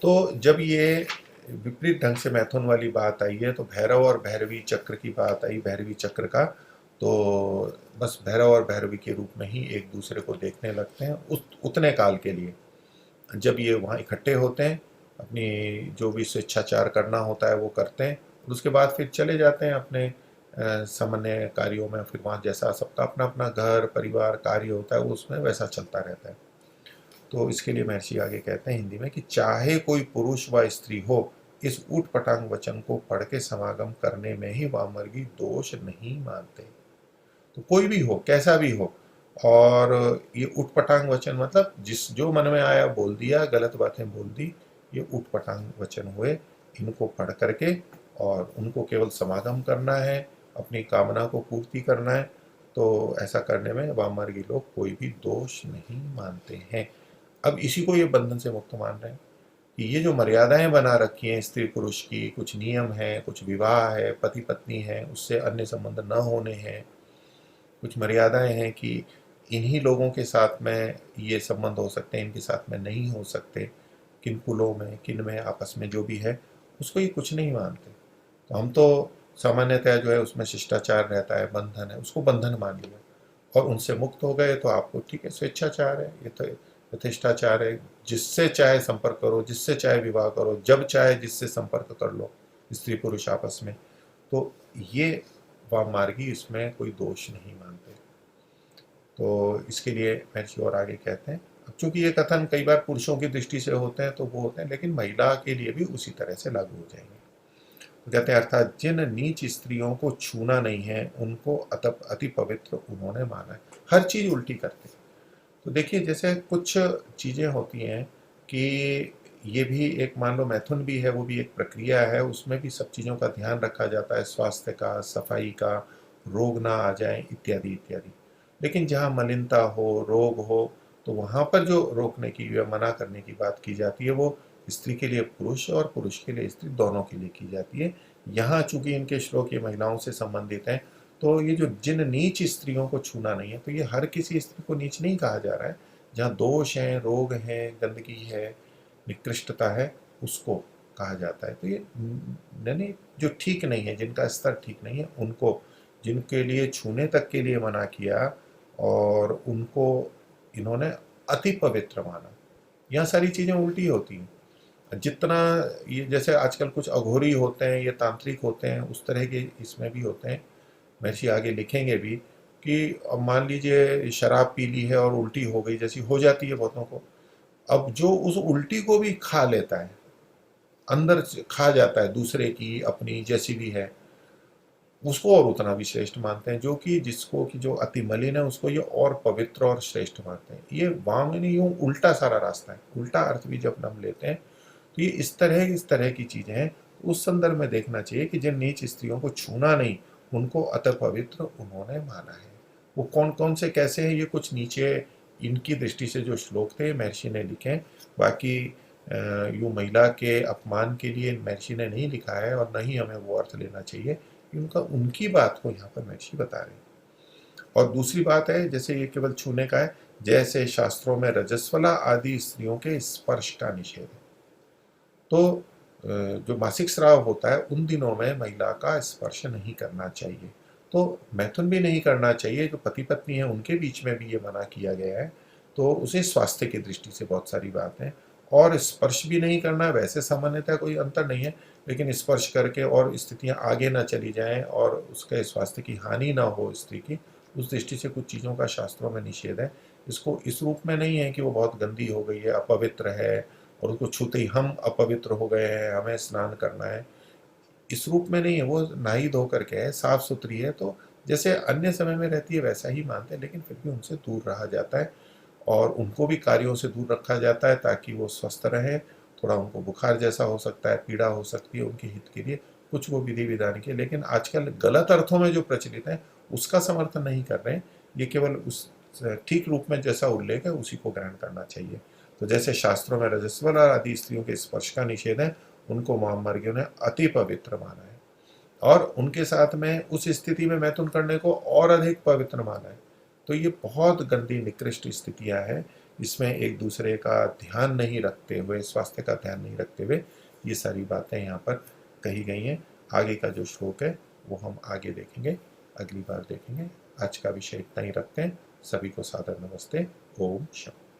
तो जब ये विपरीत ढंग से मैथुन वाली बात आई है, तो भैरव और भैरवी चक्र की बात आई, भैरवी चक्र का, तो बस भैरव और भैरवी के रूप में ही एक दूसरे को देखने लगते हैं उतने काल के लिए। जब ये वहाँ इकट्ठे होते हैं, अपनी जो भी स्वेच्छाचार करना होता है वो करते हैं, और उसके बाद फिर चले जाते हैं अपने सामान्य कार्यों में। फिर वहाँ जैसा सबका अपना अपना घर परिवार कार्य होता है वो उसमें वैसा चलता रहता है। तो इसके लिए महर्षि आगे कहते हैं हिंदी में कि चाहे कोई पुरुष व स्त्री हो, इस ऊट पटांग वचन को पढ़ के समागम करने में ही वामवर्गी दोष नहीं मानते। तो कोई भी हो, कैसा भी हो, और ये उटपटांग वचन मतलब जिस जो मन में आया बोल दिया, गलत बातें बोल दी, ये उटपटांग वचन हुए। इनको पढ़ करके और उनको केवल समागम करना है, अपनी कामना को पूर्ति करना है, तो ऐसा करने में वाममार्गी लोग कोई भी दोष नहीं मानते हैं। अब इसी को ये बंधन से मुक्त मान रहे हैं कि ये जो मर्यादाएं बना रखी हैं स्त्री पुरुष की, कुछ नियम है, कुछ विवाह है, पति पत्नी है, उससे अन्य संबंध न होने हैं, कुछ मर्यादाएं हैं कि इन्हीं लोगों के साथ में ये संबंध हो सकते हैं, इनके साथ में नहीं हो सकते, किन कुलों में किन में आपस में जो भी है, उसको ये कुछ नहीं मानते। तो हम तो सामान्यतः जो है उसमें शिष्टाचार रहता है, बंधन है, उसको बंधन मान लिया और उनसे मुक्त हो गए तो आपको ठीक है, स्वेच्छाचार है, ये तो यथेष्टाचार है, जिससे चाहे संपर्क करो, जिससे चाहे विवाह करो, जब चाहे जिससे संपर्क कर लो, स्त्री पुरुष आपस में। तो ये वाममार्गी इसमें कोई दोष नहीं मानते। तो इसके लिए महर्षि और आगे कहते हैं, अब चूंकि ये कथन कई बार पुरुषों की दृष्टि से होते हैं तो वो होते हैं, लेकिन महिला के लिए भी उसी तरह से लागू हो जाएंगे। तो कहते हैं अर्थात जिन नीच स्त्रियों को छूना नहीं है उनको अति पवित्र उन्होंने माना है। हर चीज उल्टी करते हैं। तो देखिए जैसे कुछ चीजें होती हैं कि ये भी एक मान लो मैथुन भी है, वो भी एक प्रक्रिया है, उसमें भी सब चीज़ों का ध्यान रखा जाता है, स्वास्थ्य का, सफाई का, रोग ना आ जाए इत्यादि इत्यादि। लेकिन जहाँ मलिनता हो, रोग हो, तो वहाँ पर जो रोकने की या मना करने की बात की जाती है वो स्त्री के लिए पुरुष और पुरुष के लिए स्त्री दोनों के लिए की जाती है। यहाँ चूंकि इनके श्लोक ये महिलाओं से संबंधित हैं, तो ये जो जिन नीच स्त्रियों को छूना नहीं है, तो ये हर किसी स्त्री को नीच नहीं कहा जा रहा है। जहाँ दोष हैं, रोग हैं, गंदगी है, निकृष्टता है, उसको कहा जाता है। तो ये यानी जो ठीक नहीं है, जिनका स्तर ठीक नहीं है, उनको, जिनके लिए छूने तक के लिए मना किया और उनको इन्होंने अति पवित्र माना। यहाँ सारी चीज़ें उल्टी होती हैं। जितना ये जैसे आजकल कुछ अघोरी होते हैं, ये तांत्रिक होते हैं, उस तरह के इसमें भी होते हैं, महर्षि आगे लिखेंगे भी। कि अब मान लीजिए शराब पी ली है और उल्टी हो गई, जैसी हो जाती है बहुतों को। अब जो उस उल्टी को भी खा लेता है, अंदर से खा जाता है दूसरे की, अपनी जैसी भी है, उसको और उतना भी श्रेष्ठ मानते हैं। जो कि जिसको कि जो अति मलिन है उसको ये और पवित्र और श्रेष्ठ मानते हैं। ये वामन यूं उल्टा सारा रास्ता है, उल्टा अर्थ भी जब हम लेते हैं तो ये इस तरह की चीजें हैं। उस संदर्भ में देखना चाहिए कि जिन नीच स्त्रियों को छूना नहीं, उनको अत पवित्र उन्होंने माना है। वो कौन कौन से कैसे हैं, ये कुछ नीचे इनकी दृष्टि से जो श्लोक थे महर्षि ने लिखे हैं। बाकी यूं महिला के अपमान के लिए महर्षि ने नहीं लिखा है, और न ही हमें वो अर्थ लेना चाहिए। उनका उनकी बात को यहाँ पर महर्षि बता रहे हैं। और दूसरी बात है, जैसे ये केवल छूने का है, जैसे शास्त्रों में रजस्वला आदि स्त्रियों के स्पर्श का निषेध है। तो जो मासिक स्राव होता है उन दिनों में महिला का स्पर्श नहीं करना चाहिए। तो मैथुन भी नहीं करना चाहिए। जो पति पत्नी है उनके बीच में भी ये मना किया गया है। तो उसे स्वास्थ्य की दृष्टि से बहुत सारी बात है। और स्पर्श भी नहीं करना है, वैसे सामान्यतः कोई अंतर नहीं है, लेकिन स्पर्श करके और स्थितियां आगे ना चली जाएं और उसके स्वास्थ्य की हानि ना हो स्त्री की, उस दृष्टि से कुछ चीज़ों का शास्त्रों में निषेध है। इसको इस रूप में नहीं है कि वो बहुत गंदी हो गई है, अपवित्र है और उसको छूते ही हम अपवित्र हो गए हैं, हमें स्नान करना है, इस रूप में नहीं है। वो नहाई धो करके है, साफ सुथरी है, तो जैसे अन्य समय में रहती है वैसा ही मानते हैं, लेकिन फिर भी उनसे दूर रहा जाता है और उनको भी कार्यों से दूर रखा जाता है ताकि वो स्वस्थ रहे। थोड़ा उनको बुखार जैसा हो सकता है, पीड़ा हो सकती है, उनके हित के लिए कुछ वो विधि विधान के, लेकिन आजकल गलत अर्थों में जो प्रचलित है उसका समर्थन नहीं कर रहे हैं। ये केवल उस ठीक रूप में जैसा उल्लेख है उसी को ग्रहण करना चाहिए। तो जैसे शास्त्रों में रजस्वला आदि स्त्रियों के स्पर्श का निषेध है, उनको महामार्गियों ने अति पवित्र माना है, और उनके साथ में उस स्थिति में मैथुन करने को और अधिक पवित्र माना है। तो ये बहुत गंदी निकृष्ट स्थितियां हैं। इसमें एक दूसरे का ध्यान नहीं रखते हुए, स्वास्थ्य का ध्यान नहीं रखते हुए ये सारी बातें यहाँ पर कही गई हैं। आगे का जो श्लोक है वो हम आगे देखेंगे, अगली बार देखेंगे। आज का विषय इतना ही रखते हैं। सभी को सादर नमस्ते। ओम शांति।